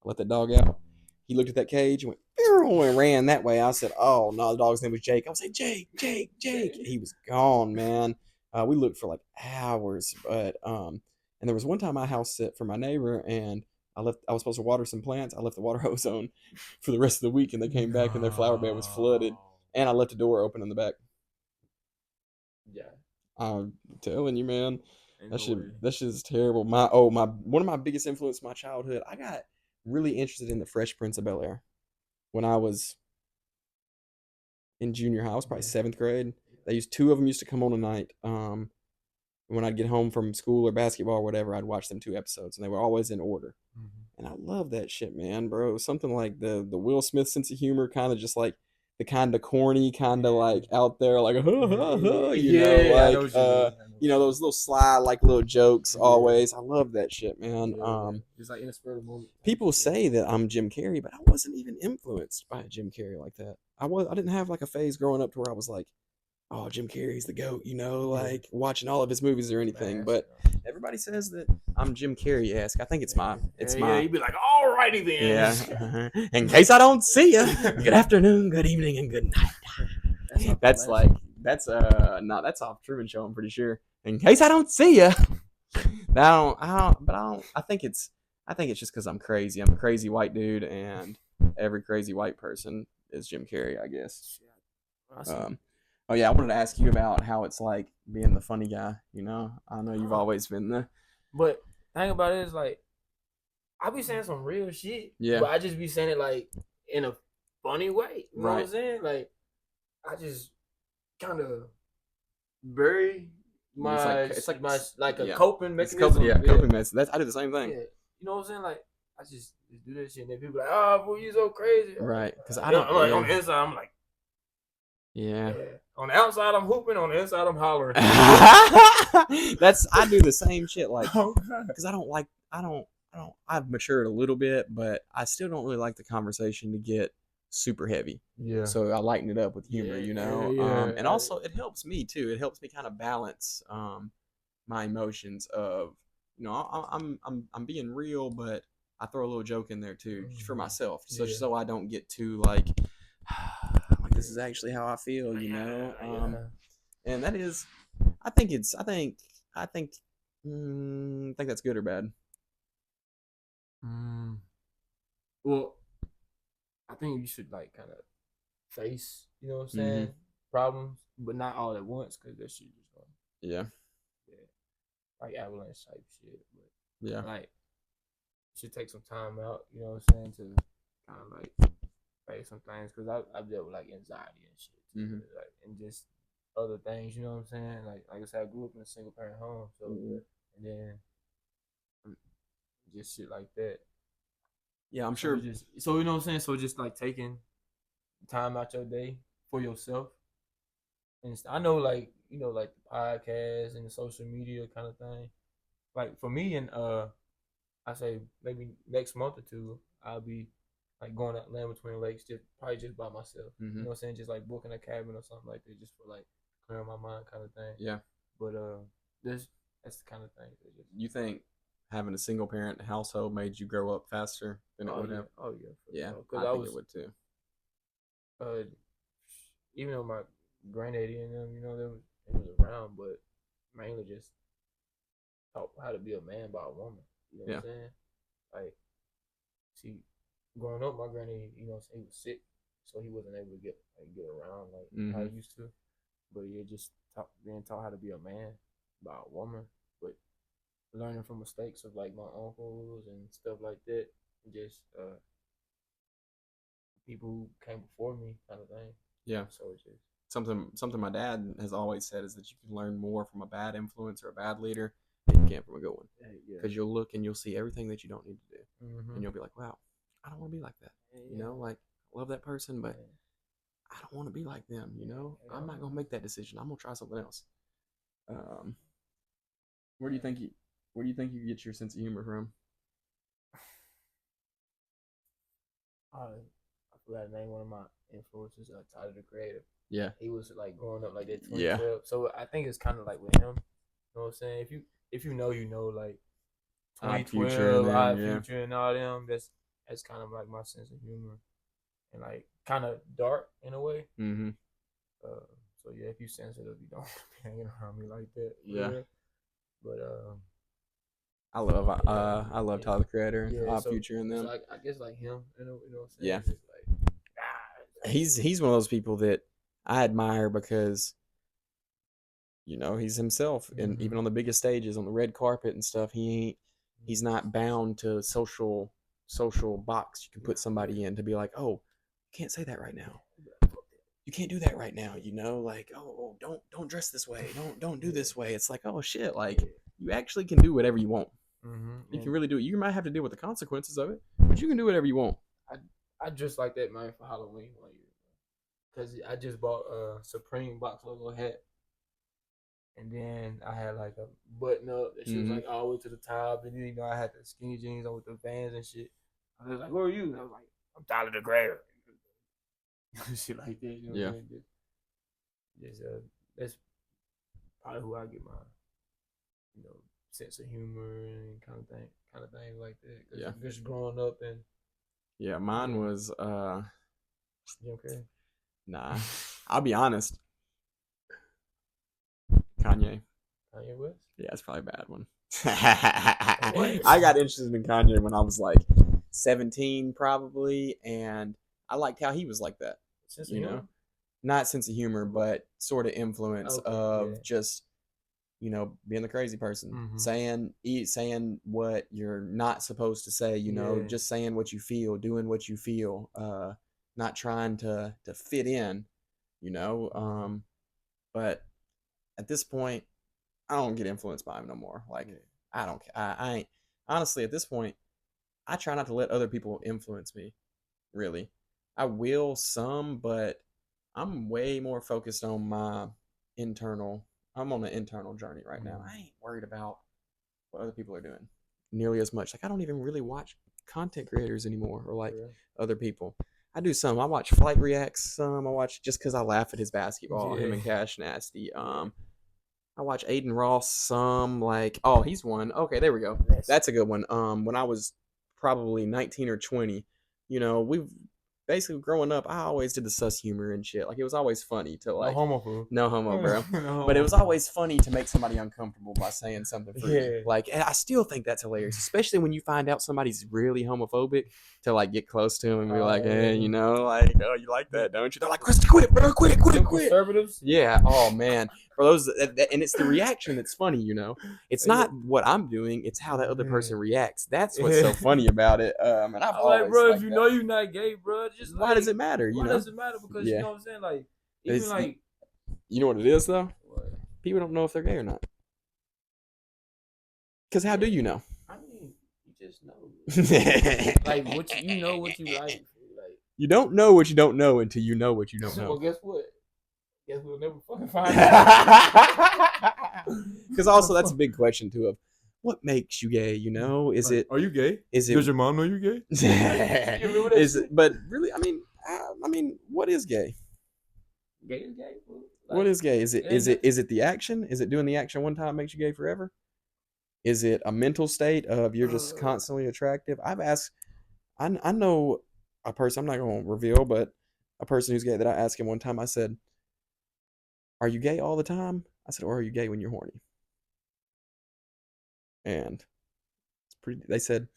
let that dog out. He looked at that cage and went, "Pew," and ran that way. I said, oh no, the dog's name was Jake. I was like, Jake, Jake, Jake. He was gone, man. We looked for like hours, but and there was one time I house sit for my neighbor, and I was supposed to water some plants. I left the water hose on for the rest of the week, and they came back and their flower bed was flooded, No. and I left the door open in the back. Yeah. I'm telling you, man, Ain't that no shit way. that shit is terrible. My one of my biggest influence in my childhood. I got really interested in the Fresh Prince of Bel Air when I was in junior high. I was probably Yeah. 7th grade. Two of them used to come on a night. When I'd get home from school or basketball or whatever, I'd watch them 2 episodes, and they were always in order. Mm-hmm. And I love that shit, man, bro. Something like the Will Smith sense of humor, kind of just like the kind of corny, kind of Yeah. like out there, like Yeah, I know what you mean. I know what you those little sly like little jokes. mean. Yeah. Always, I love that shit, man. Yeah. Just like in a spur of the moment. People say that I'm Jim Carrey, but I wasn't even influenced by Jim Carrey like that. I didn't have like a phase growing up to where I was like, oh, Jim Carrey's the goat, Yeah. like watching all of his movies or anything. But everybody says that I'm Jim Carrey esque. I think it's Yeah, he'd be like, alrighty then. yeah. In case I don't see you, good afternoon, good evening, and good night. That's off Truman Show. I'm pretty sure. In case I don't see you, I think it's just because I'm crazy. I'm a crazy white dude, and every crazy white person is Jim Carrey, I guess. Oh yeah, I wanted to ask you about how it's like being the funny guy. I know you've always been the But thing about it is like I be saying some real shit, but I just be saying it like in a funny way. You know what I'm saying? Like I just kind of bury it's like a coping mechanism. Coping mechanism. I do the same thing. Yeah. You know what I'm saying? Like I just do that shit, and then people like, "Oh, boy, you so crazy." Right? Because I'm like on the inside, I'm like, yeah. On the outside, I'm hooping. On the inside, I'm hollering. I do the same shit. Like, because I've matured a little bit, but I still don't really like the conversation to get super heavy. Yeah. So I lighten it up with humor, Yeah. and also it helps me too. It helps me kind of balance my emotions of I'm being real, but I throw a little joke in there too for myself, so I don't get too like this is actually how I feel, and that is, I think that's good or bad. Well, I think you should like kind of face, you know what I'm saying, problems, but not all at once, because that shit just going. Yeah. Like avalanche type shit, but like you should take some time out, you know what I'm saying, to kind of like face some things, because I've dealt with like anxiety and shit, like, and just other things, you know what I'm saying. Like I said, I grew up in a single parent home, so and then just shit like that. Yeah, I'm sure. So you know what I'm saying. So just like taking time out your day for yourself, and I know like like the podcast and the social media kind of thing. Like for me, and I say maybe next month or two, I'll be like going out land between lakes, probably just by myself. You know what I'm saying? Just like booking a cabin or something like that, just for like clearing my mind, kind of thing. Yeah. But that's the kind of thing. You think having a single parent household made you grow up faster than it would have? Oh yeah. Yeah, I think it would too. Even though my granddaddy and them, they was around, but mainly just taught how to be a man by a woman. You know what I'm saying? Like, see, growing up, my granddaddy, he was sick, so he wasn't able to get around like how he used to. But yeah, just being taught how to be a man by a woman, but learning from mistakes of like my uncles and stuff like that, and just people who came before me, kind of thing. Yeah. So it's just something my dad has always said is that you can learn more from a bad influence or a bad leader than you can from a good one. Because you'll look and you'll see everything that you don't need to do, and you'll be like, wow, I don't want to be like that. You know, like I love that person, but I don't want to be like them. You know, I'm not gonna make that decision. I'm gonna try something else. Um, where do you think you get your sense of humor from? I forgot to name one of my influences, Tyler the Creator. Yeah, He was like growing up like that yeah, 2012. So I think it's kind of like with him. You know what I'm saying? If you know like Odd Future and 2012, them. Odd Yeah, Future and all them. That's kind of like my sense of humor and like kind of dark in a way. mm-hmm. Uh, so yeah, if you sensitive, you don't be hanging around me like that. Yeah. But I love Tyler the Creator and yeah. Odd Future and So them. I guess like him, you know what I'm saying? Yeah, It's just like he's one of those people that I admire because you know he's himself, and even on the biggest stages, on the red carpet and stuff, he's not bound to social box you can put somebody in to be like, oh, you can't say that right now. You can't do that right now. You know, like, oh, don't dress this way. Don't do this way. It's like, oh shit, like you actually can do whatever you want. You can really do it. You might have to deal with the consequences of it, but you can do whatever you want. I just like that man for Halloween one year because I just bought a Supreme box logo hat. And then I had like a button up that she was like all the way to the top. And then, you know, I had the skinny jeans on with the Vans and shit. I was like, who are you? And I was like, I'm Tyler the Creator. Shit like that. You know what I'm saying? That's probably who I get my, you know, sense of humor and kind of thing like that. Yeah. Just growing up and. Yeah, mine was Jim Carrey. Nah. I'll be honest. Kanye. Kanye West? Yeah, it's probably a bad one. I got interested in Kanye when I was like 17 probably, and I liked how he was like that. Sense of humor? Not sense of humor, but sort of influence of just, you know, being the crazy person, saying what you're not supposed to say, you know, just saying what you feel, doing what you feel, not trying to fit in, you know. But at this point, I don't get influenced by him no more. Like, I don't. I ain't honestly at this point. I try not to let other people influence me. Really, I will some, but I'm way more focused on my internal. I'm on an internal journey right now. I ain't worried about what other people are doing nearly as much. Like, I don't even really watch content creators anymore or like other people. I do some. I watch Flight Reacts some. I watch just because I laugh at his basketball, him and Cash Nasty. I watch Aiden Ross some. Like, oh, he's one. Okay, there we go. That's a good one. When I was probably 19 or 20, you know, we've basically growing up, I always did the sus humor and shit. Like, it was always funny to like no homo, bro. But it was always funny to make somebody uncomfortable by saying something fruity. Like, and I still think that's hilarious, especially when you find out somebody's really homophobic. To like get close to him and be like, hey, you know, like, oh, you like that, don't you? They're like, Chris, quit, bro, quit. Conservatives? Yeah. Oh man, for those, and it's the reaction that's funny, you know. It's not what I'm doing; it's how that other person reacts. That's what's so funny about it. And I've always like, bro, if you know you're not gay, bro, just why does it matter? You know, why does it matter? Because you know what I'm saying, like, even like, you know what it is though. People don't know if they're gay or not. Because how do you know? I mean, you just know. Like, what you know what you like. You don't know what you don't know until you know what you don't know. Well, guess what? Guess we'll never fucking find out. Because also that's a big question too of what makes you gay, you know? Is it are you gay? Is it does your mom know you're gay? Is it, but really, I mean, what is gay? Gay is gay. Like, what is gay? Is it the action? Is it doing the action one time makes you gay forever? Is it a mental state of you're just constantly attractive? I've asked I know a person, I'm not going to reveal, but a person who's gay that I asked him one time, I said, are you gay all the time? I said, or are you gay when you're horny? And they said,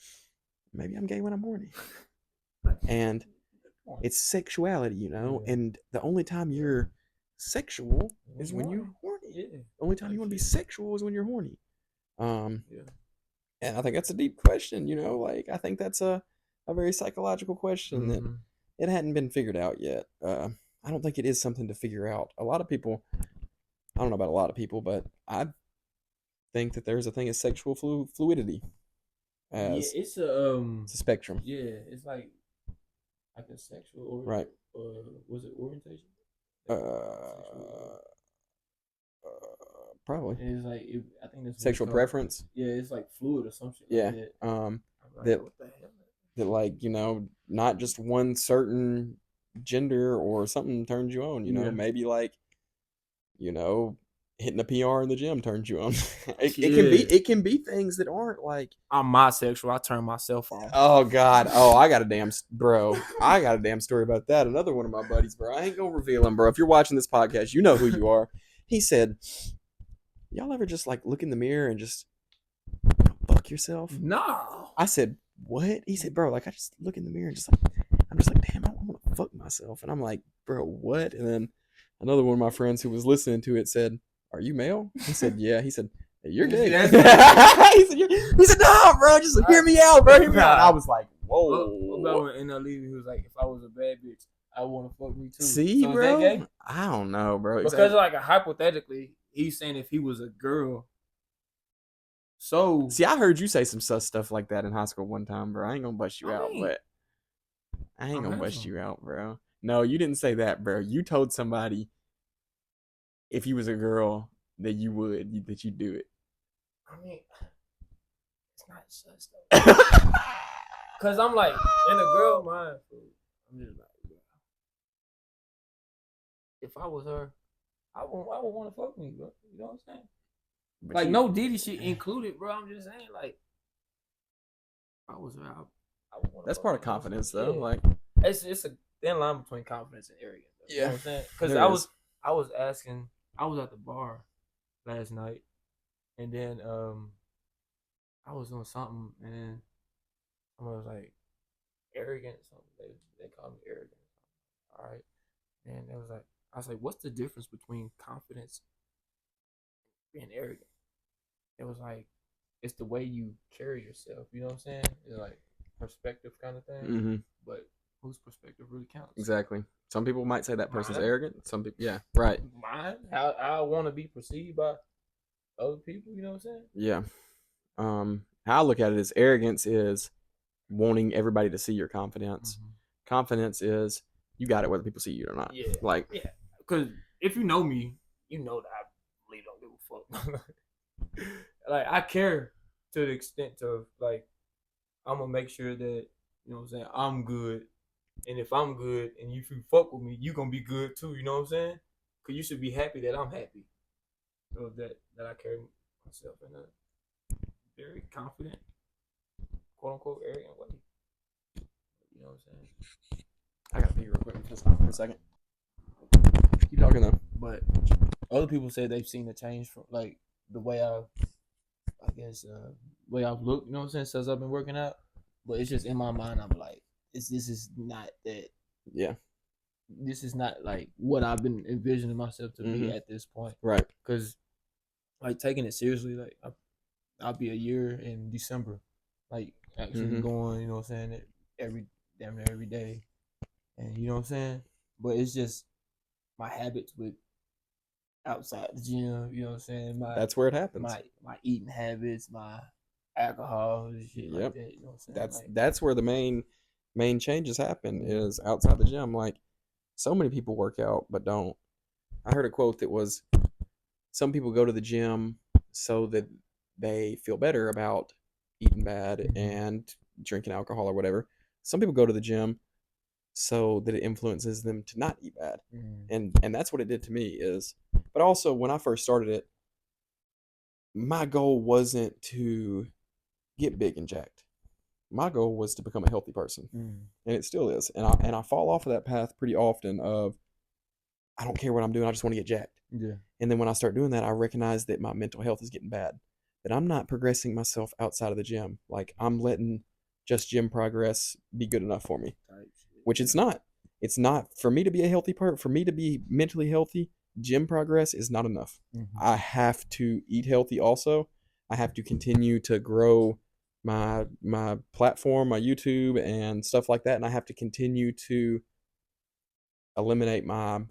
maybe I'm gay when I'm horny. And it's sexuality, you know, and the only time you're sexual is when you're horny. The only time you want to be sexual is when you're horny. And I think that's a deep question, you know, like I think that's a very psychological question that it hadn't been figured out yet. I don't think it is something to figure out. A lot of people, I don't know about a lot of people, but I think that there's a thing as sexual fluidity Yeah, as it's a spectrum, yeah, it's like a sexual right? was it orientation? I think it's called sexual. Uh, Probably It's like I think that's what it's sexual called. preference. Yeah, it's like fluid or some shit like Yeah. that. I'm like, That what the hell? like not just one certain gender or something turns you on. Yeah, Maybe like you know hitting a PR in the gym turns you on. yeah. It can be things that aren't like I'm bisexual. I turn myself on. oh god oh I got a damn bro I got a damn story about that. Another one of my buddies, bro. I ain't gonna reveal him, bro. If you're watching this podcast, you know who you are. He said, "Y'all ever just like look in the mirror and just fuck yourself?" No. I said, "What?" He said, "Bro, like I just look in the mirror and just like I'm just like, damn, I want to fuck myself." And I'm like, "Bro, what?" And then another one of my friends who was listening to it said, "Are you male?" He said, "Yeah." He said, "Hey, you're gay." He said, "No, bro, just hear me out, bro. Hear me out." And I was like, What about "Whoa." when NLE he was like, if I was a bad bitch, I want to fuck me too. See, So is that gay? bro? I don't know, bro. Because Exactly. like hypothetically, he's saying if he was a girl, so See, I heard you say some sus stuff like that in high school one time, bro. I ain't gonna bust you I out, mean, but I ain't I'm gonna bust handsome. you out, bro. No, you didn't say that, bro. You told somebody if you was a girl that that you'd do it. I mean, it's not sus though. Cause I'm like in a girl mind, I'm just like, bro, if I was her, I would want to fuck me, bro. You know what I'm saying? But Like you, no Diddy shit included, bro. I'm just saying, like, if I was her, I would want to that's fuck part me. of You know what I'm confidence, saying? though. Like, Yeah, it's a thin line between confidence and arrogance. You know yeah, what I'm saying? Because there is. I was asking, I was at the bar last night, and then I was doing something, and then someone was like arrogant. Something they called me arrogant. All right, and it was like I was like, what's the difference between confidence and being arrogant? It was like it's the way you carry yourself. You know what I'm saying? It's like perspective kind of thing. Mm-hmm. But whose perspective really counts? Exactly. Some people might say that person's Mine, arrogant. Some people, yeah, right. mine. How I want to be perceived by other people. You know what I'm saying? Yeah. How I look at it is arrogance is wanting everybody to see your confidence. Mm-hmm. Confidence is you got it whether people see you or not. Yeah, Like, yeah. Because if you know me, you know that I really don't give a fuck. Like I care to the extent of like I'm gonna make sure that you know what I'm saying I'm good, and if I'm good and if you fuck with me, you gonna be good too. You know what I'm saying? Cause you should be happy that I'm happy. So that I carry myself in a very confident, quote unquote, arrogant way. You know what I'm saying? I gotta pee real quick. Just stop for a second. Keep talking though. But other people say they've seen a change from like the way I guess way I've looked, you know what I'm saying, since I've been working out. But it's just in my mind I'm like, this is not that Yeah. this is not like what I've been envisioning myself to be at this point. Right. Cause like taking it seriously, like I'll be a year in December. Like actually going, you know what I'm saying, every damn near every day. And you know what I'm saying? But it's just my habits with outside the gym, you know what I'm saying? That's where it happens. My eating habits, my alcohol and shit like Yep. that. You know what I'm saying? Like, That's where the main changes happen is outside the gym. Like so many people work out but don't. I heard a quote that was some people go to the gym so that they feel better about eating bad and drinking alcohol or whatever. Some people go to the gym so that it influences them to not eat bad. And that's what it did to me is but also when I first started it, my goal wasn't to get big and jacked. My goal was to become a healthy person. And it still is. And I fall off of that path pretty often of I don't care what I'm doing, I just want to get jacked. yeah. And then when I start doing that, I recognize that my mental health is getting bad. That I'm not progressing myself outside of the gym. Like I'm letting just gym progress be good enough for me, which it's not. It's not for me to be a healthy part. For me to be mentally healthy, gym progress is not enough. I have to eat healthy. Also, I have to continue to grow my platform, my YouTube, and stuff like that. And I have to continue to eliminate my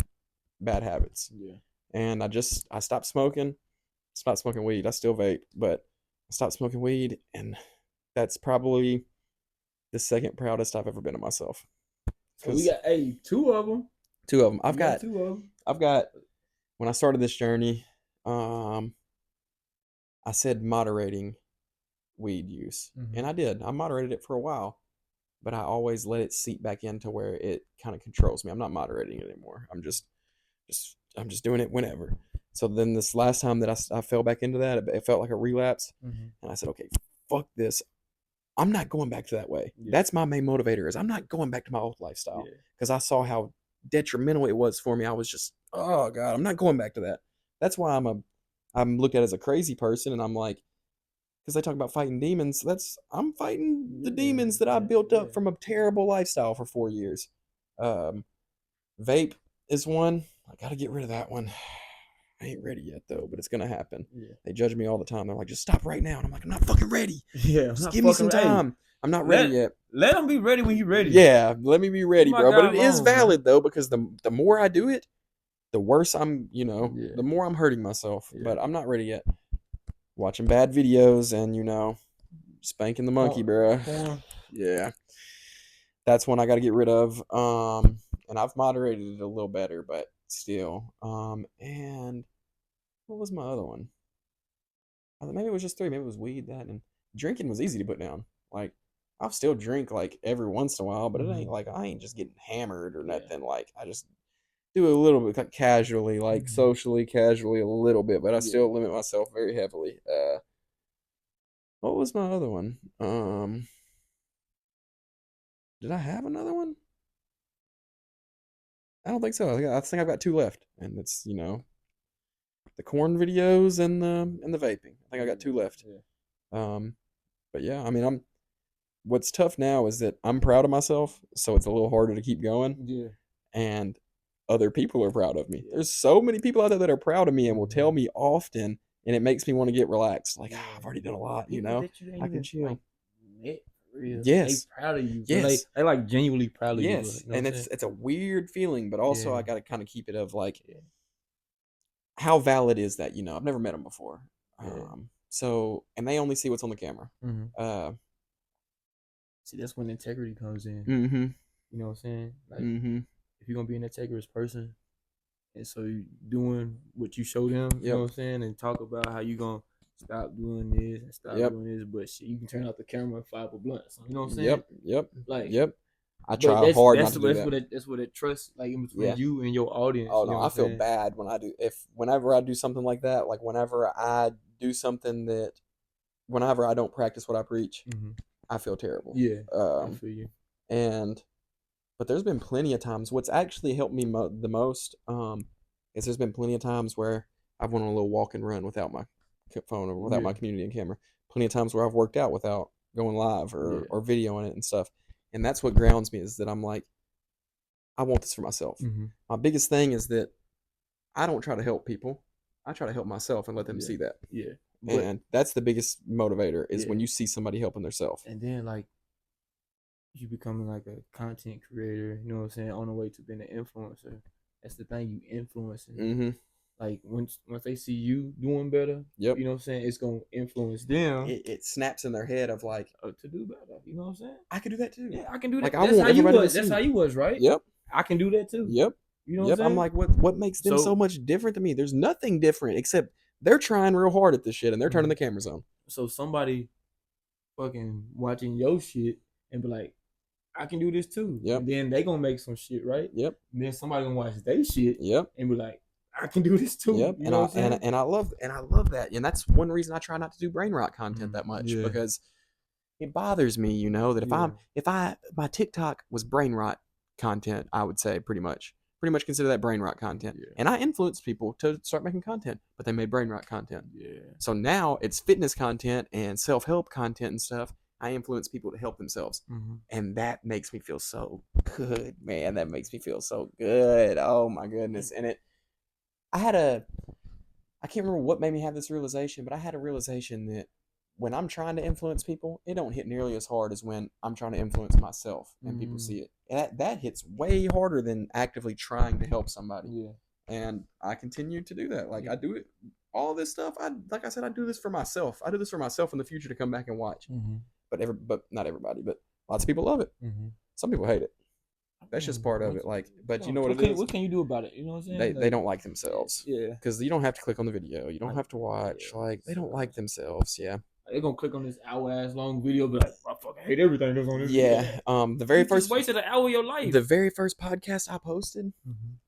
bad habits. Yeah. And I stopped smoking weed. I still vape, but I stopped smoking weed, and that's probably the second proudest I've ever been of myself. So we Because got two of them. two of them, We got two of them. I've got. When I started this journey, um, I said moderating weed use, and I did. I moderated it for a while, but I always let it seep back into where it kind of controls me. I'm not moderating it anymore. I'm just doing it whenever. So then this last time that I fell back into that, it felt like a relapse, and I said, okay, fuck this. I'm not going back to that way. Yeah. That's my main motivator. Is I'm not going back to my old lifestyle Yeah. because I saw how detrimental it was for me. I was just, oh god, I'm not going back to that. That's why I'm looked at as a crazy person, and I'm like, because they talk about fighting demons. I'm fighting the demons that I built up from a terrible lifestyle for 4 years. Um, Vape is one. I got to get rid of that one. I ain't ready yet though, but it's gonna happen. Yeah. They judge me all the time. They're like, just stop right now, and I'm like, I'm not fucking ready. Yeah. Just give me some time. I'm not ready yet. Let him be ready when he's ready. Yeah, let me be ready, bro. But it is valid though, because the more I do it, the worse I'm. The more I'm hurting myself. Yeah. But I'm not ready yet. Watching bad videos and spanking the monkey, bro. Yeah, that's one I got to get rid of. And I've moderated it a little better, but still. And what was my other one? Maybe it was just three. Maybe it was weed, that, and drinking was easy to put down. Like, I'll still drink like every once in a while, but it ain't like I ain't just getting hammered or nothing. Like, I just do it a little bit casually, like socially, casually a little bit, but I still limit myself very heavily. What was my other one? Did I have another one? I don't think so. I think I've got two left, and it's the corn videos and the vaping. I think I got two left. But yeah, I mean, what's tough now is that I'm proud of myself, so it's a little harder to keep going. Yeah. And other people are proud of me. There's so many people out there that are proud of me and will tell me often, and it makes me want to get relaxed. Like, I've already done a lot, I can chill. Yes. They proud of you. Yes. They like genuinely proud of you. Yes. And it's a weird feeling, but also I got to kind of keep it of like, how valid is that? I've never met them before. So, and they only see what's on the camera. See, that's when integrity comes in. You know what I'm saying? Like, if you're gonna be an integrous person, and so you doing what you show them, you know what I'm saying, and talk about how you gonna stop doing this and stop doing this, but shit, you can turn out the camera and fire up a blunt. So, you know what I'm saying? Like, I try hard not to do that. That's what it trust, like, in between you and your audience. Oh no, I feel bad when I do. Whenever I do something like that, like whenever I do something whenever I don't practice what I preach, I feel terrible. Yeah, I feel you. But there's been plenty of times. What's actually helped me the most is there's been plenty of times where I've went on a little walk and run without my phone or without my community and camera. Plenty of times where I've worked out without going live or videoing it and stuff. And that's what grounds me, is that I'm like, I want this for myself. My biggest thing is that I don't try to help people. I try to help myself and let them see that. Yeah. And that's the biggest motivator, is when you see somebody helping themselves. And then, like, you becoming like a content creator, you know what I'm saying, on the way to being an influencer. That's the thing, you influencing. Like, once they see you doing better, you know what I'm saying, it's gonna influence them. It snaps in their head of like, to do better. You know what I'm saying? I can do that too. Yeah, I can do that. Like, that's how you was. That's how you was, right? Yep. I can do that too. Yep. You know what I'm saying? I'm like, what makes them so much different than me? There's nothing different except they're trying real hard at this shit and they're turning the cameras on. So somebody fucking watching your shit and be like, I can do this too. Yep. And then they gonna make some shit, right? Yep. And then somebody gonna watch their shit. Yep. And be like, I can do this too. Yep. You know what I'm saying? And I love that. And that's one reason I try not to do brain rot content that much, because it bothers me, that if my TikTok was brain rot content, I would say pretty much consider that brain rot content. And I influenced people to start making content, but they made brain rot content. So now it's fitness content and self-help content and stuff. I influence people to help themselves. And that makes me feel so good, man. That makes me feel so good. Oh my goodness. And I can't remember what made me have this realization, but I had a realization that when I'm trying to influence people, it don't hit nearly as hard as when I'm trying to influence myself and people see it. And that hits way harder than actively trying to help somebody. Yeah. And I continue to do that. Like I do it, all this stuff. Like I said, I do this for myself. I do this for myself in the future to come back and watch. But not everybody. But lots of people love it. Some people hate it. That's just part of it. Like, but you know what it is? What can you do about it? You know what I'm saying? They don't like themselves. Yeah. Because you don't have to click on the video. You don't have to watch. Yeah. Like they don't like themselves. Yeah. They're gonna click on this hour-ass long video, but like, I fucking hate everything that's on this video. The very first just wasted an hour of your life. The very first podcast I posted,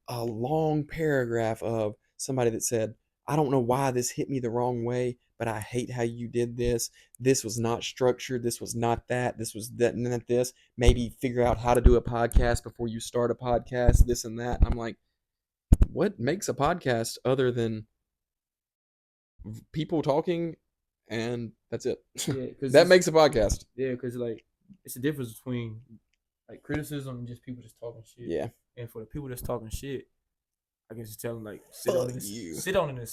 a long paragraph of somebody that said, I don't know why this hit me the wrong way, but I hate how you did this. This was not structured. This was not that. This was that and not this. Maybe figure out how to do a podcast before you start a podcast, this and that. And I'm like, what makes a podcast other than people talking? And that's it. Yeah, that makes a podcast. Yeah, because like it's the difference between like criticism and just people just talking shit. Yeah. And for the people that's talking shit, I guess you tell them like sit on it and spin. Sit on it and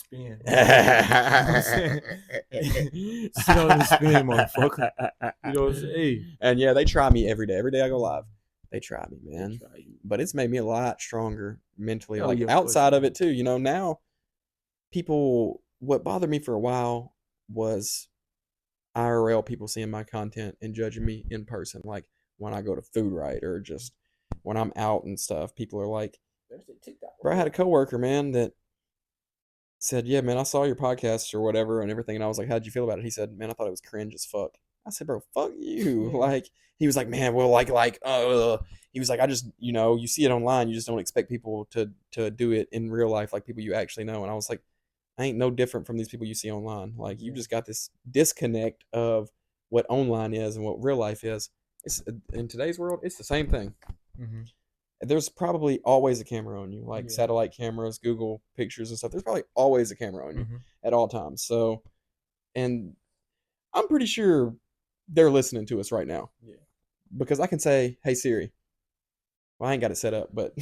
spin, motherfucker. You know what I'm saying? And yeah, they try me every day. Every day I go live. They try me, man. But it's made me a lot stronger mentally. Outside of it too. You know, now what bothered me for a while was IRL people seeing my content and judging me in person. Like when I go to Food Right or just when I'm out and stuff, people are like, bro, I had a coworker, man, that said, yeah, man, I saw your podcast or whatever and everything. And I was like, how'd you feel about it? He said, man, I thought it was cringe as fuck. I said, bro, fuck you. Like, he was like, man, well, he was like, I just, you see it online. You just don't expect people to do it in real life, like people you actually know. And I was like, I ain't no different from these people you see online. Like, you just got this disconnect of what online is and what real life is. It's in today's world, it's the same thing. There's probably always a camera on you, like satellite cameras, Google pictures and stuff. There's probably always a camera on you at all times. So, and I'm pretty sure they're listening to us right now. Yeah. Because I can say, hey, Siri. Well, I ain't got it set up, but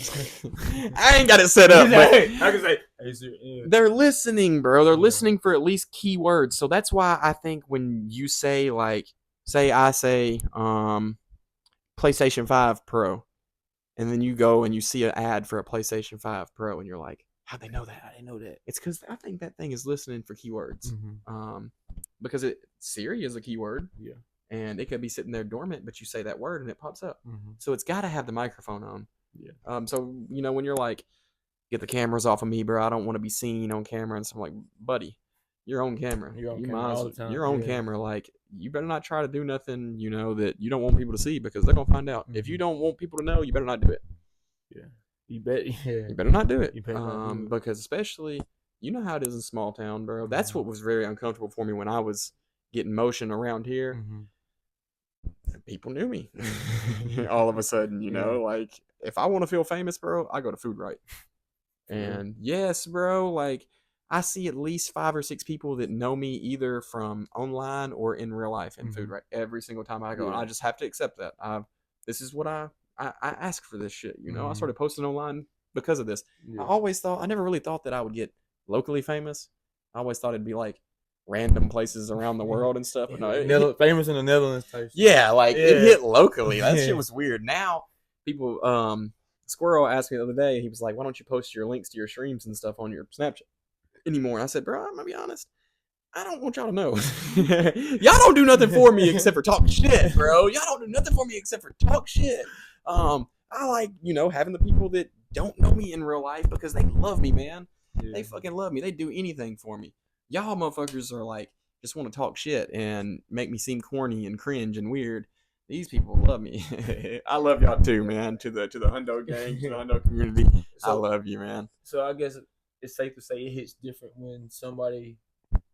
I ain't got it set up. But I can say, hey, Siri. Yeah. They're listening, bro. They're listening for at least keywords. So that's why I think when you say I say PlayStation 5 Pro, and then you go and you see an ad for a PlayStation 5 Pro, and you're like, how'd they know that? I didn't know that. It's because I think that thing is listening for keywords. Because Siri is a keyword. Yeah. And it could be sitting there dormant, but you say that word and it pops up. So it's got to have the microphone on. Yeah. So, when you're like, get the cameras off of me, bro. I don't want to be seen on camera. And so I'm like, buddy, your own camera. Your own camera. Like, you better not try to do nothing, that you don't want people to see because they're going to find out. If you don't want people to know, you better not do it. Yeah. You better not do it. Because especially, you know how it is in small town, bro. That's what was very uncomfortable for me when I was getting motion around here. People knew me all of a sudden, like if I want to feel famous, bro, I go to Food Right. And yes, bro, like I see at least 5 or 6 people that know me either from online or in real life in Food Right every single time I go. And I just have to accept that. This is what I ask for this shit, I started posting online because of this. I never really thought that I would get locally famous. I always thought it'd be like random places around the world and stuff. But no, famous in the Netherlands type. Yeah, like it hit locally. That shit was weird. Now people, Squirrel asked me the other day. He was like, "Why don't you post your links to your streams and stuff on your Snapchat anymore?" And I said, "Bro, I'm gonna be honest. I don't want y'all to know. Y'all don't do nothing for me except for talk shit, bro. Y'all don't do nothing for me except for talk shit. I like having the people that don't know me in real life because they love me, man. Yeah. They fucking love me. They do anything for me. Y'all motherfuckers are like, just want to talk shit and make me seem corny and cringe and weird. These people love me. I love y'all too, man. To the Hundo gang, to the Hundo community. I love you, man. So I guess it's safe to say it hits different when somebody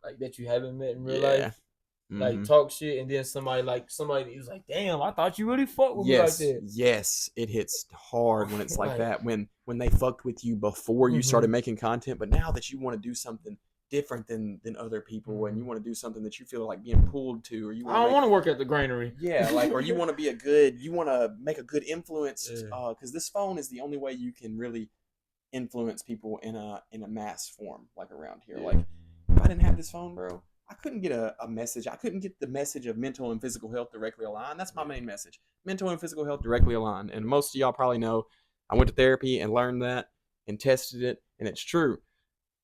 like that you haven't met in real life, like talk shit, and then somebody was like, "Damn, I thought you really fucked with me like that." Yes, it hits hard when it's like that. When they fucked with you before you started making content, but now that you want to do something different than other people, and you want to do something that you feel like being pulled to, or I don't want to work at the granary. Yeah, like, or you want to you want to make a good influence, because this phone is the only way you can really influence people in a mass form, like around here. Like, if I didn't have this phone, bro, I couldn't get a message. I couldn't get the message of mental and physical health directly aligned. That's my main message. Mental and physical health directly aligned. And most of y'all probably know I went to therapy and learned that and tested it, and it's true.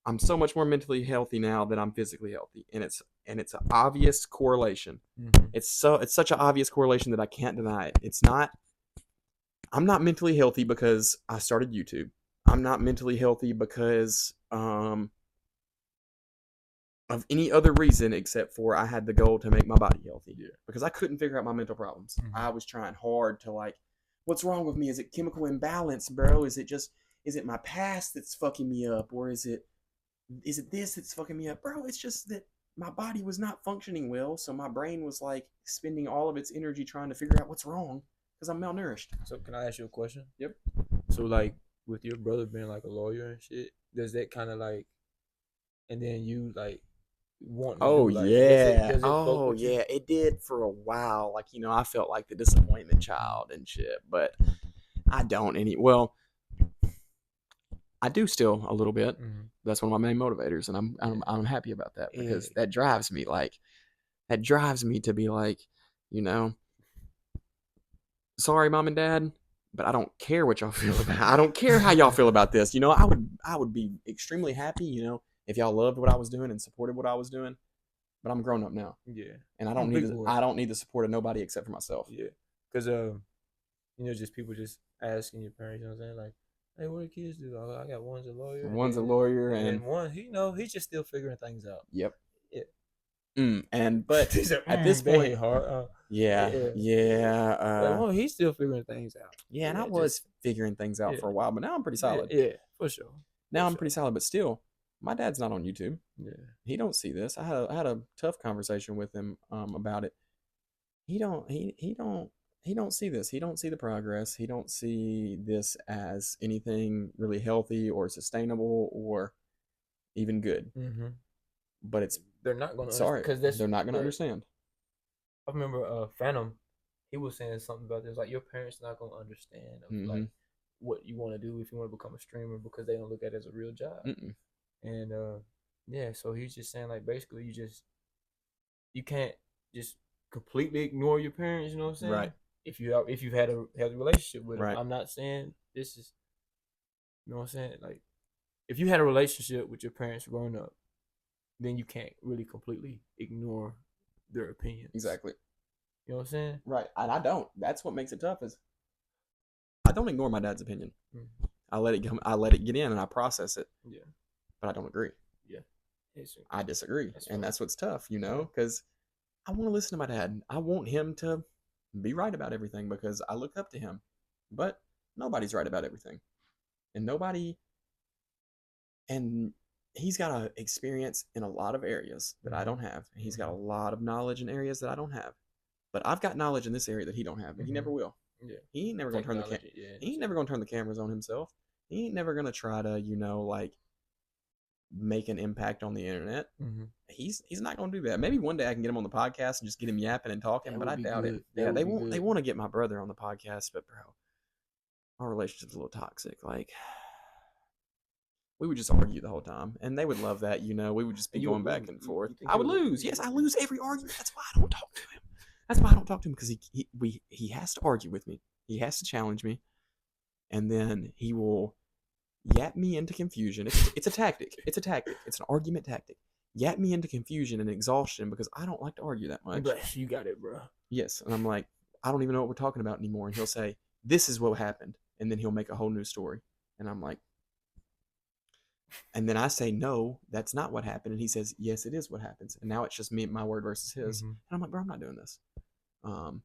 I'm so much more mentally healthy now than I'm physically healthy, and it's an obvious correlation. Mm-hmm. It's such an obvious correlation that I can't deny it. It's not. I'm not mentally healthy because I started YouTube. I'm not mentally healthy because of any other reason except for I had the goal to make my body healthy. Yeah. Because I couldn't figure out my mental problems. Mm-hmm. I was trying hard to like, what's wrong with me? Is it chemical imbalance, bro? Is it my past that's fucking me up, or is it this that's fucking me up, bro? It's just that my body was not functioning well, so my brain was like spending all of its energy trying to figure out what's wrong because I'm malnourished. So can I ask you a question? Yep. So like with your brother being like a lawyer and shit, does that kind of like, and then you like want to Oh do like, yeah. does it fuck Oh with you? yeah. It did for a while. Like, I felt like the disappointment child and shit, but I don't any well, I do still a little bit. Mm-hmm. That's one of my main motivators, and I'm happy about that because Yeah. that drives me to be like, you know, sorry, mom and dad, but I don't care what y'all feel about. I don't care how y'all feel about this. I would be extremely happy, if y'all loved what I was doing and supported what I was doing. But I'm grown up now, Yeah. and I I'm a don't need big to. boy. I don't need the support of nobody except for myself. Yeah. Because just people just asking your parents, you know what I'm saying? Like, hey, what do kids do? Oh, I got one's a lawyer. One's a lawyer, and and then one, he's just still figuring things out. yep. Yeah. But He said, at this that point, hit hard. yeah. Like, well, he's still figuring things out. Yeah, and I Yeah, was figuring things out yeah, for a while, but now I'm pretty yeah, solid. yeah, for sure. Now I'm pretty solid, but still, my dad's not on YouTube. Yeah. He don't see this. I had a tough conversation with him about it. He don't see this. He don't see the progress. He don't see this as anything really healthy or sustainable or even good. Mm-hmm. But it's They're not gonna sorry, because they're not gonna they're. understand. I remember Phantom. He was saying something about this, like your parents not gonna understand of Mm-hmm. like what you want to do if you want to become a streamer because they don't look at it as a real job. Mm-mm. And yeah, so he's just saying like basically you can't just completely ignore your parents. You know what I'm saying? Right. If you've had a healthy relationship with them, Right. I'm not saying this is. You know what I'm saying? Like if you had a relationship with your parents growing up, then you can't really completely ignore their opinions. Exactly. You know what I'm saying? Right. And I don't. That's what makes it tough is I don't ignore my dad's opinion. Mm-hmm. I let it come. I let it get in, and I process it. Yeah. But I don't agree. Yeah. I disagree, and that's what's tough, Yeah. because I want to listen to my dad. I want him to be right about everything because I look up to him. But nobody's right about everything, and he's got a experience in a lot of areas that I don't have. He's got a lot of knowledge in areas that I don't have. But I've got knowledge in this area that he don't have, and he never will. Yeah. He ain't never gonna turn the he ain't never gonna turn the cameras on himself. He ain't never gonna try to, like make an impact on the internet. Mm-hmm. He's not gonna do that. Maybe one day I can get him on the podcast and just get him yapping and talking, but I doubt it. Yeah, they won't. They want to get my brother on the podcast, but bro, our relationship's a little toxic. Like we would just argue the whole time, and they would love that. We would just be going back and forth. I would lose. Yes, I lose every argument. That's why I don't talk to him. That's why I don't talk to him because he has to argue with me. He has to challenge me, and then he will yap me into confusion. It's a tactic. It's a tactic. It's an argument tactic. Yap me into confusion and exhaustion because I don't like to argue that much. But you got it, bro. Yes, and I'm like, I don't even know what we're talking about anymore. And he'll say, "This is what happened," and then he'll make a whole new story, and I'm like, and then I say, "No, that's not what happened," and he says, "Yes, it is what happens." And now it's just me, my word versus his, and I'm like, bro, I'm not doing this.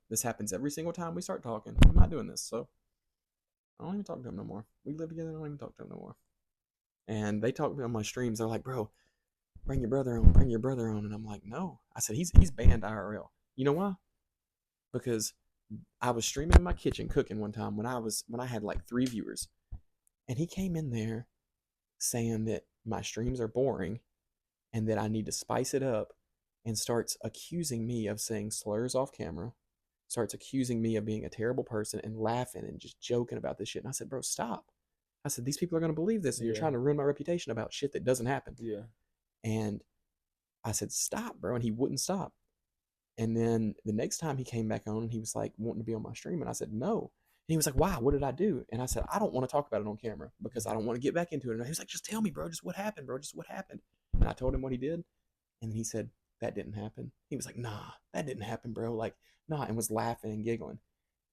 This happens every single time we start talking. I'm not doing this, so I don't even talk to him no more. We live together, I don't even talk to him no more. And they talk to me on my streams. They're like, bro, bring your brother on, bring your brother on. And I'm like, no. I said, he's banned IRL. You know why? Because I was streaming in my kitchen cooking one time when I had like 3 viewers. And he came in there saying that my streams are boring and that I need to spice it up and starts accusing me of saying slurs off camera, starts accusing me of being a terrible person and laughing and just joking about this shit. And I said, bro, stop. I said, these people are going to believe this and you're trying to ruin my reputation about shit that doesn't happen. Yeah. And I said, stop, bro. And he wouldn't stop. And then the next time he came back on, he was like wanting to be on my stream. And I said, no. And he was like, why? What did I do? And I said, I don't want to talk about it on camera because I don't want to get back into it. And he was like, just tell me, bro. Just what happened, bro. Just what happened. And I told him what he did. And then he said, that didn't happen. He was like, nah, that didn't happen, bro. Like, nah, and was laughing and giggling.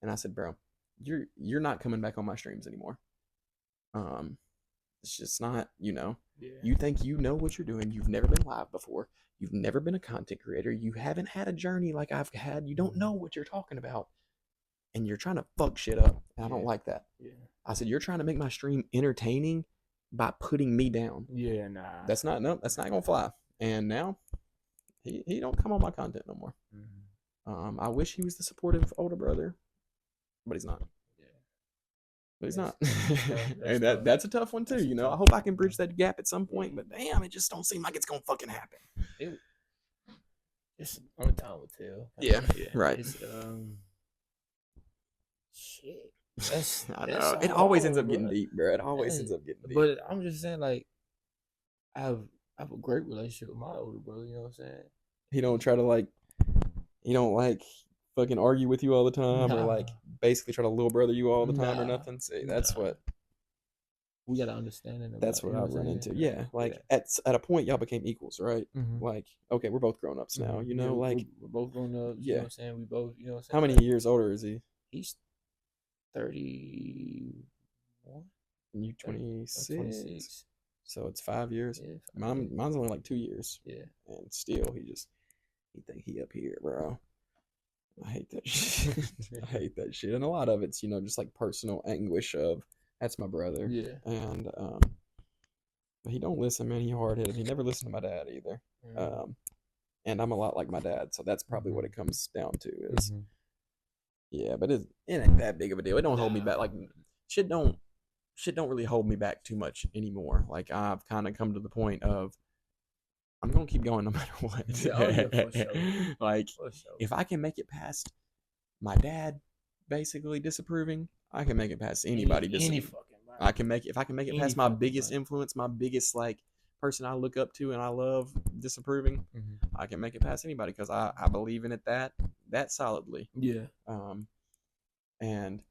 And I said, bro, you're not coming back on my streams anymore. It's just not, you think you know what you're doing. You've never been live before. You've never been a content creator. You haven't had a journey like I've had. You don't know what you're talking about. And you're trying to fuck shit up. And I don't like that. Yeah. I said, you're trying to make my stream entertaining by putting me down. Yeah, nah. That's not gonna fly. And now he don't come on my content no more. Mm-hmm. I wish he was the supportive older brother, but he's not. Yeah. But he's not. And that's a tough one too, I hope I can bridge that gap at some point, but damn, it just don't seem like it's gonna fucking happen. It's only time will tell. Yeah, right. It's, shit. I know. It always ends up getting deep, bro. It always ends up getting deep. But I'm just saying, like, I have a great relationship with my older brother. You know what I'm saying? He don't try to fucking argue with you all the time, or basically try to little brother you all the time or nothing. See, that's what we gotta understand it. That's what I've run into. Yeah, at a point y'all became equals, right? Mm-hmm. Like, okay, we're both grown ups now. We're both grown ups. You know what I'm saying? We both. You know what I'm saying? How many years older is he? He's 31. And you 26? 26. So it's 5 years. Yeah, mine's only like 2 years. Yeah. And still, he think he up here, bro. I hate that shit. I hate that shit. And a lot of it's, just like personal anguish of, that's my brother. Yeah. And he don't listen, man. He hard-headed. He never listened to my dad either. Mm-hmm. And I'm a lot like my dad, so that's probably what it comes down to is. Mm-hmm. Yeah, but it ain't that big of a deal. It don't hold me back. Like, shit don't really hold me back too much anymore. Like, I've kind of come to the point of, I'm gonna keep going no matter what. Yeah, for sure. Like, for sure. If I can make it past my dad basically disapproving, I can make it past anybody disapproving. If I can make it past my biggest influence, my biggest person I look up to and I love disapproving, mm-hmm. I can make it past anybody because I believe in it that solidly. Yeah. And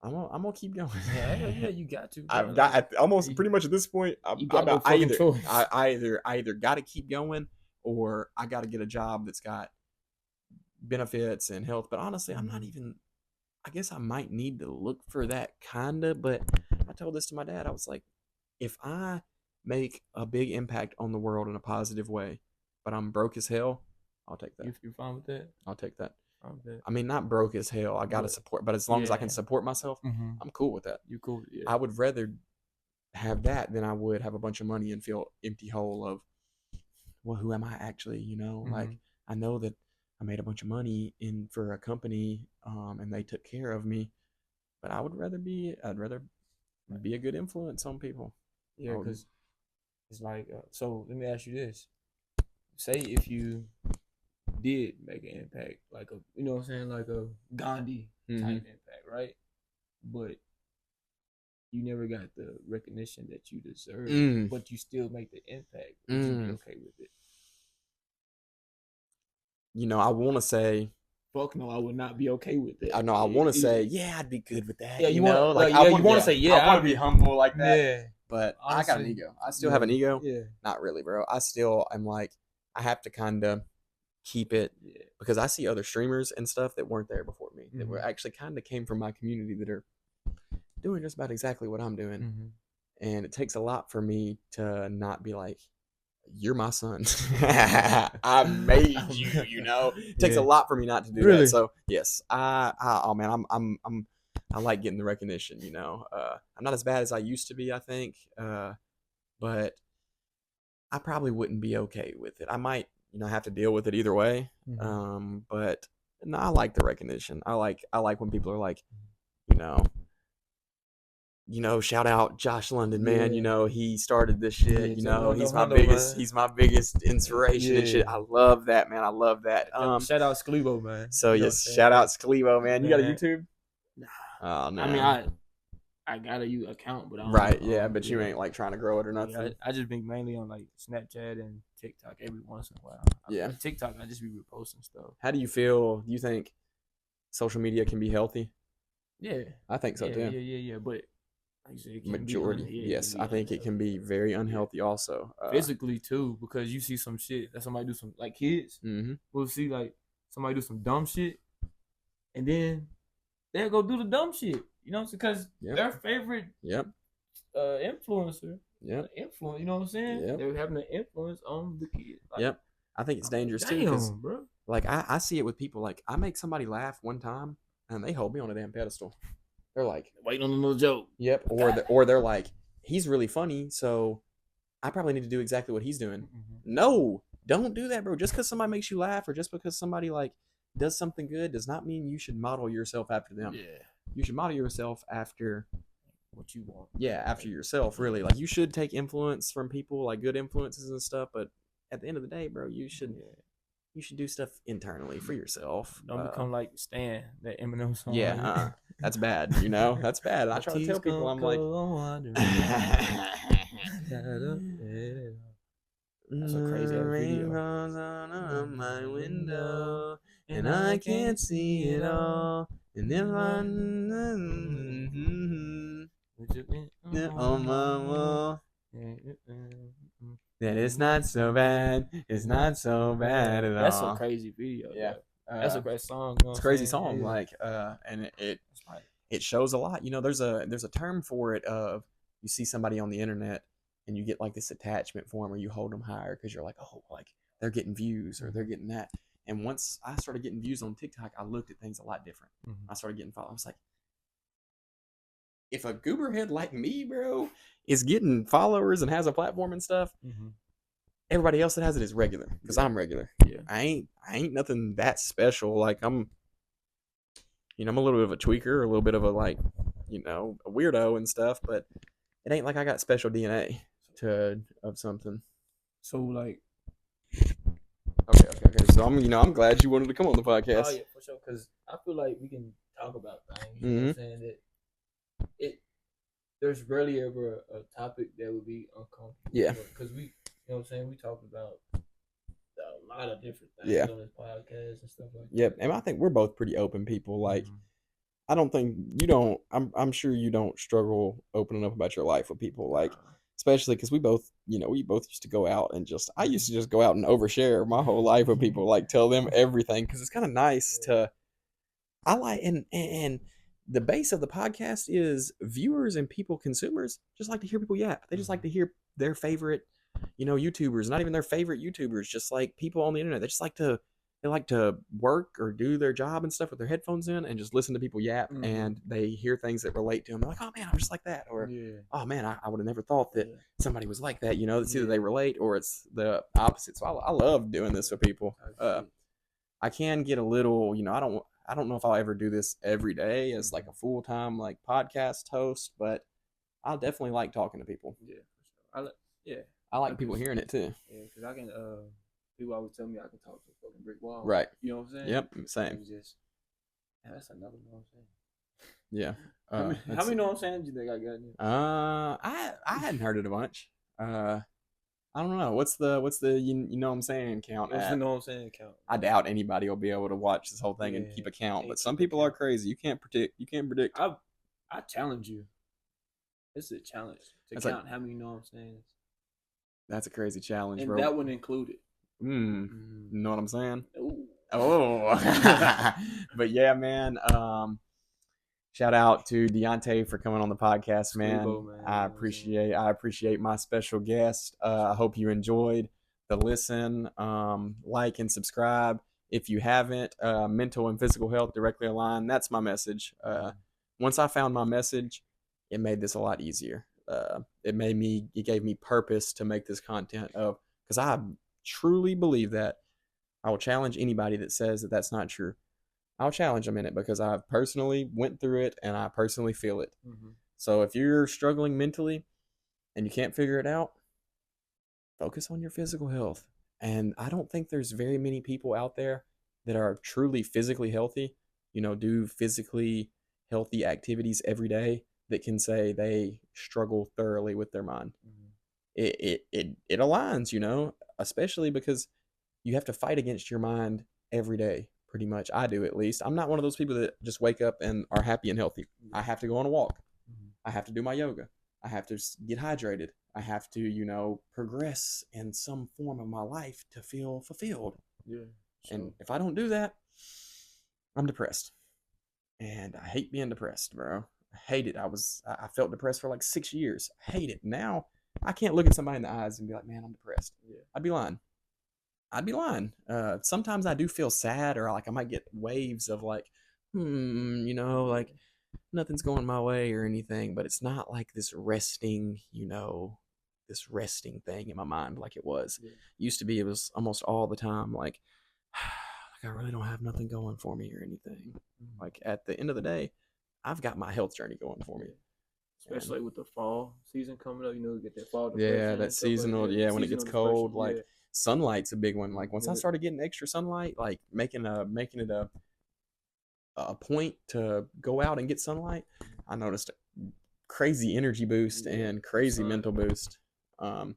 I'm gonna keep going. Yeah, you got to. I've got almost pretty much at this point. I either got to keep going or I got to get a job that's got benefits and health. But honestly, I'm not even. I guess I might need to look for that kinda. But I told this to my dad. I was like, if I make a big impact on the world in a positive way, but I'm broke as hell, I'll take that. You're fine with that? I'll take that. I mean, not broke as hell. I gotta support, but as long as I can support myself, mm-hmm. I'm cool with that. You're cool. Yeah. I would rather have that than I would have a bunch of money and feel empty hole of, well, who am I actually? Mm-hmm. Like, I know that I made a bunch of money for a company, and they took care of me, but I'd rather be a good influence on people. Yeah, because it's like, so let me ask you this: say if you did make an impact, like you know what I'm saying, like a Gandhi type impact, right? But you never got the recognition that you deserve, but you still make the impact. Would you be okay with it? I want to say, fuck no, I would not be okay with it. I know. I want to say, yeah, I'd be good with that. Yeah, you know, I want to say, yeah, I want to be humble like that. Yeah, but honestly, I got an ego. I still have an ego. Yeah, not really, bro. I still am like, I have to kind of keep it because I see other streamers and stuff that weren't there before me that were actually kind of came from my community that are doing just about exactly what I'm doing, and it takes a lot for me to not be like, you're my son. I made you. It takes a lot for me not to do that. So yes, I like getting the recognition. I'm not as bad as I used to be, I think, but I probably wouldn't be okay with it. I might have to deal with it either way. But no, I like the recognition. I like when people are like, shout out Josh London, man. He started this shit. He's my biggest inspiration and shit. I love that, man. I love that. Shout out Sklevo, man. So yes, shout out Sklevo, man. You got a YouTube? Nah. Oh no. I mean, I got a account, but I Right, don't, yeah, but you ain't like trying to grow it or Yeah, nothing. I just been mainly on like Snapchat and TikTok every once in a while. Yeah. TikTok, I just be reposting stuff. How do you feel? Do you think social media can be healthy? Yeah, I think so too. yeah. But like you said, it can be Majority, yeah, it can yes. be I think it can unhealthy. be very Yeah. unhealthy also. Physically too, because you see some shit that somebody do some like kids Mm-hmm. will see like somebody do some dumb shit, and then they'll go do the dumb shit. You know, because their favorite Yep. Influencer. Yep. Influence, you know what I'm saying? Yep. They're having an influence on the kids. Like, Yep. I think it's dangerous too, because bro. like I see it with people. Like I make somebody laugh one time, and they hold me on a damn pedestal. They're like waiting on another joke. Yep. Or they're like, he's really funny, so I probably need to do exactly what he's doing. Mm-hmm. No, don't do that, bro. Just because somebody makes you laugh, or just because somebody like does something good, does not mean you should model yourself after them. Yeah. You should model yourself after what you want. Yeah, after yourself, really. Like you should take influence from people, like good influences and stuff. But at the end of the day, bro, you should do stuff internally for yourself. Don't become like Stan, that Eminem song. Yeah, that's bad. You know, that's bad. I try to tell people, I'm like, that's a crazy video. On my window, and I can't see it all. And then on my wall. That it's not so bad. It's not so bad at all. That's a crazy video. Yeah. That's a great song. It's a crazy song. Like, and it shows a lot. You know, there's a term for it of you see somebody on the internet and you get like this attachment for them, or you hold them higher because you're like, oh, like they're getting views or they're getting that. And once I started getting views on TikTok, I looked at things a lot different. I started getting followers. I was like, if a gooberhead like me, bro, is getting followers and has a platform and stuff, everybody else that has it is regular, because I'm regular. Yeah. I ain't nothing that special. Like I'm a little bit of a tweaker, a little bit of a like, a weirdo and stuff, but it ain't like I got special DNA of something. So like, okay. So I'm glad you wanted to come on the podcast. Oh yeah, for sure. Because I feel like we can talk about things. You know what I'm saying? That there's rarely ever a topic that would be uncomfortable. Yeah. Because we, you know what I'm saying, we talk about a lot of different things on this podcast and stuff like that. Yep. And I think we're both pretty open people. Like, I don't think you don't. I'm sure you don't struggle opening up about your life with people. Like, especially because we both used to go out and I used to just go out and overshare my whole life with people. Like, tell them everything, because it's kind of nice to. I like and the base of the podcast is viewers and people, consumers, just like to hear people yap. They just like to hear their favorite, YouTubers, not even their favorite YouTubers, just like people on the internet. They like to work or do their job and stuff with their headphones in and just listen to people yap, and they hear things that relate to them. They're like, oh man, I'm just like that. Or, oh man, I would have never thought that somebody was like that. It's either they relate or it's the opposite. So I love doing this with people. I can get a little, I don't know if I'll ever do this every day as like a full-time like podcast host, but I'll definitely like talking to people. Yeah, for sure. I like people hearing it too. Yeah, because I can. People always tell me I can talk to a fucking brick wall. Right. You know what I'm saying? Yep. Same. That's another know what I'm saying. Yeah. How many know what I'm saying? Do you think I got in? I hadn't heard it a bunch. I don't know. What's the you know what I'm saying count? What's the know what I'm saying count? I doubt anybody will be able to watch this whole thing and keep a count. But some people are crazy. You can't predict. I challenge you. This is a challenge to count how many know what I'm saying. That's a crazy challenge, and bro. And that one included. You know what I'm saying? Ooh. Oh. But yeah, man. Shout out to Deonte for coming on the podcast, man. I appreciate my special guest. I hope you enjoyed the listen. Like and subscribe if you haven't. Mental and physical health directly aligned. That's my message. Once I found my message, it made this a lot easier. It gave me purpose to make this content because I truly believe that. I will challenge anybody that says that that's not true. I'll challenge them in it because I personally went through it and I personally feel it. So if you're struggling mentally and you can't figure it out, focus on your physical health. And I don't think there's very many people out there that are truly physically healthy, do physically healthy activities every day, that can say they struggle thoroughly with their mind. Mm-hmm. It aligns, you know, especially because you have to fight against your mind every day. Pretty much, I do at least. I'm not one of those people that just wake up and are happy and healthy. I have to go on a walk. Mm-hmm. I have to do my yoga. I have to get hydrated. I have to, you know, progress in some form of my life to feel fulfilled. Yeah. And if I don't do that, I'm depressed. And I hate being depressed, bro. I hate it. I felt depressed for like 6 years. I hate it. Now I can't look at somebody in the eyes and be like, man, I'm depressed. Yeah. I'd be lying. I'd be lying. Sometimes I do feel sad, or like I might get waves of like, you know, like nothing's going my way or anything, but it's not like this resting, you know, this resting thing in my mind like it was. Yeah. Used to be, it was almost all the time like, like I really don't have nothing going for me or anything. Mm-hmm. Like at the end of the day, I've got my health journey going for me. Especially And with the fall season coming up, you know, you get that fall yeah, depression that and stuff like seasonal, that. yeah, when it gets Seasonal cold, depression, like yeah. sunlight's a big one. Like once I Yeah. started getting extra sunlight, like making it a point to go out and get sunlight, I noticed a crazy energy boost Yeah. and crazy Sun. mental boost. But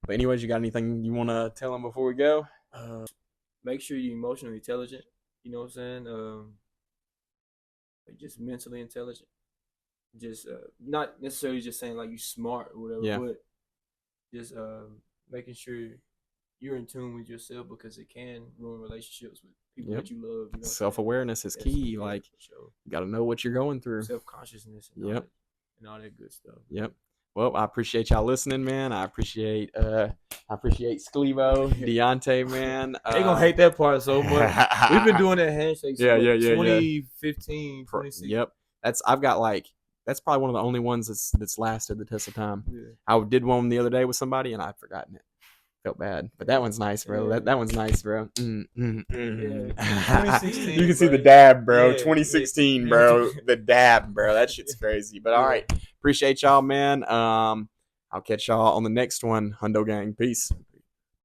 anyways, you got anything you want to tell them before we go? Make sure you're emotionally intelligent. You know what I'm saying? Like just mentally intelligent. Just not necessarily just saying like you smart or whatever, Yeah. but just making sure you're in tune with yourself, because it can ruin relationships with people Yep. that you love. You know, Self-awareness is key. yeah, Like for sure. you got to know what you're going through. Self-consciousness and Yep. all that good stuff. Yep. Well, I appreciate y'all listening, man. I appreciate Sklevo, Deonte, man. They gonna hate that part so much. We've been doing that handshake since Yeah, 2015, 2016. Yep. I've got like that's probably one of the only ones that's lasted the test of time. Yeah. I did one the other day with somebody and I'd forgotten it. Felt bad, but that one's nice, bro. Yeah. That one's nice, bro. Yeah. 2016. You can see bro. the dab, bro. Yeah. 2016, Yeah. bro. The dab, bro. That shit's crazy. But all right, appreciate y'all, man. I'll catch y'all on the next one. Hundo Gang, peace.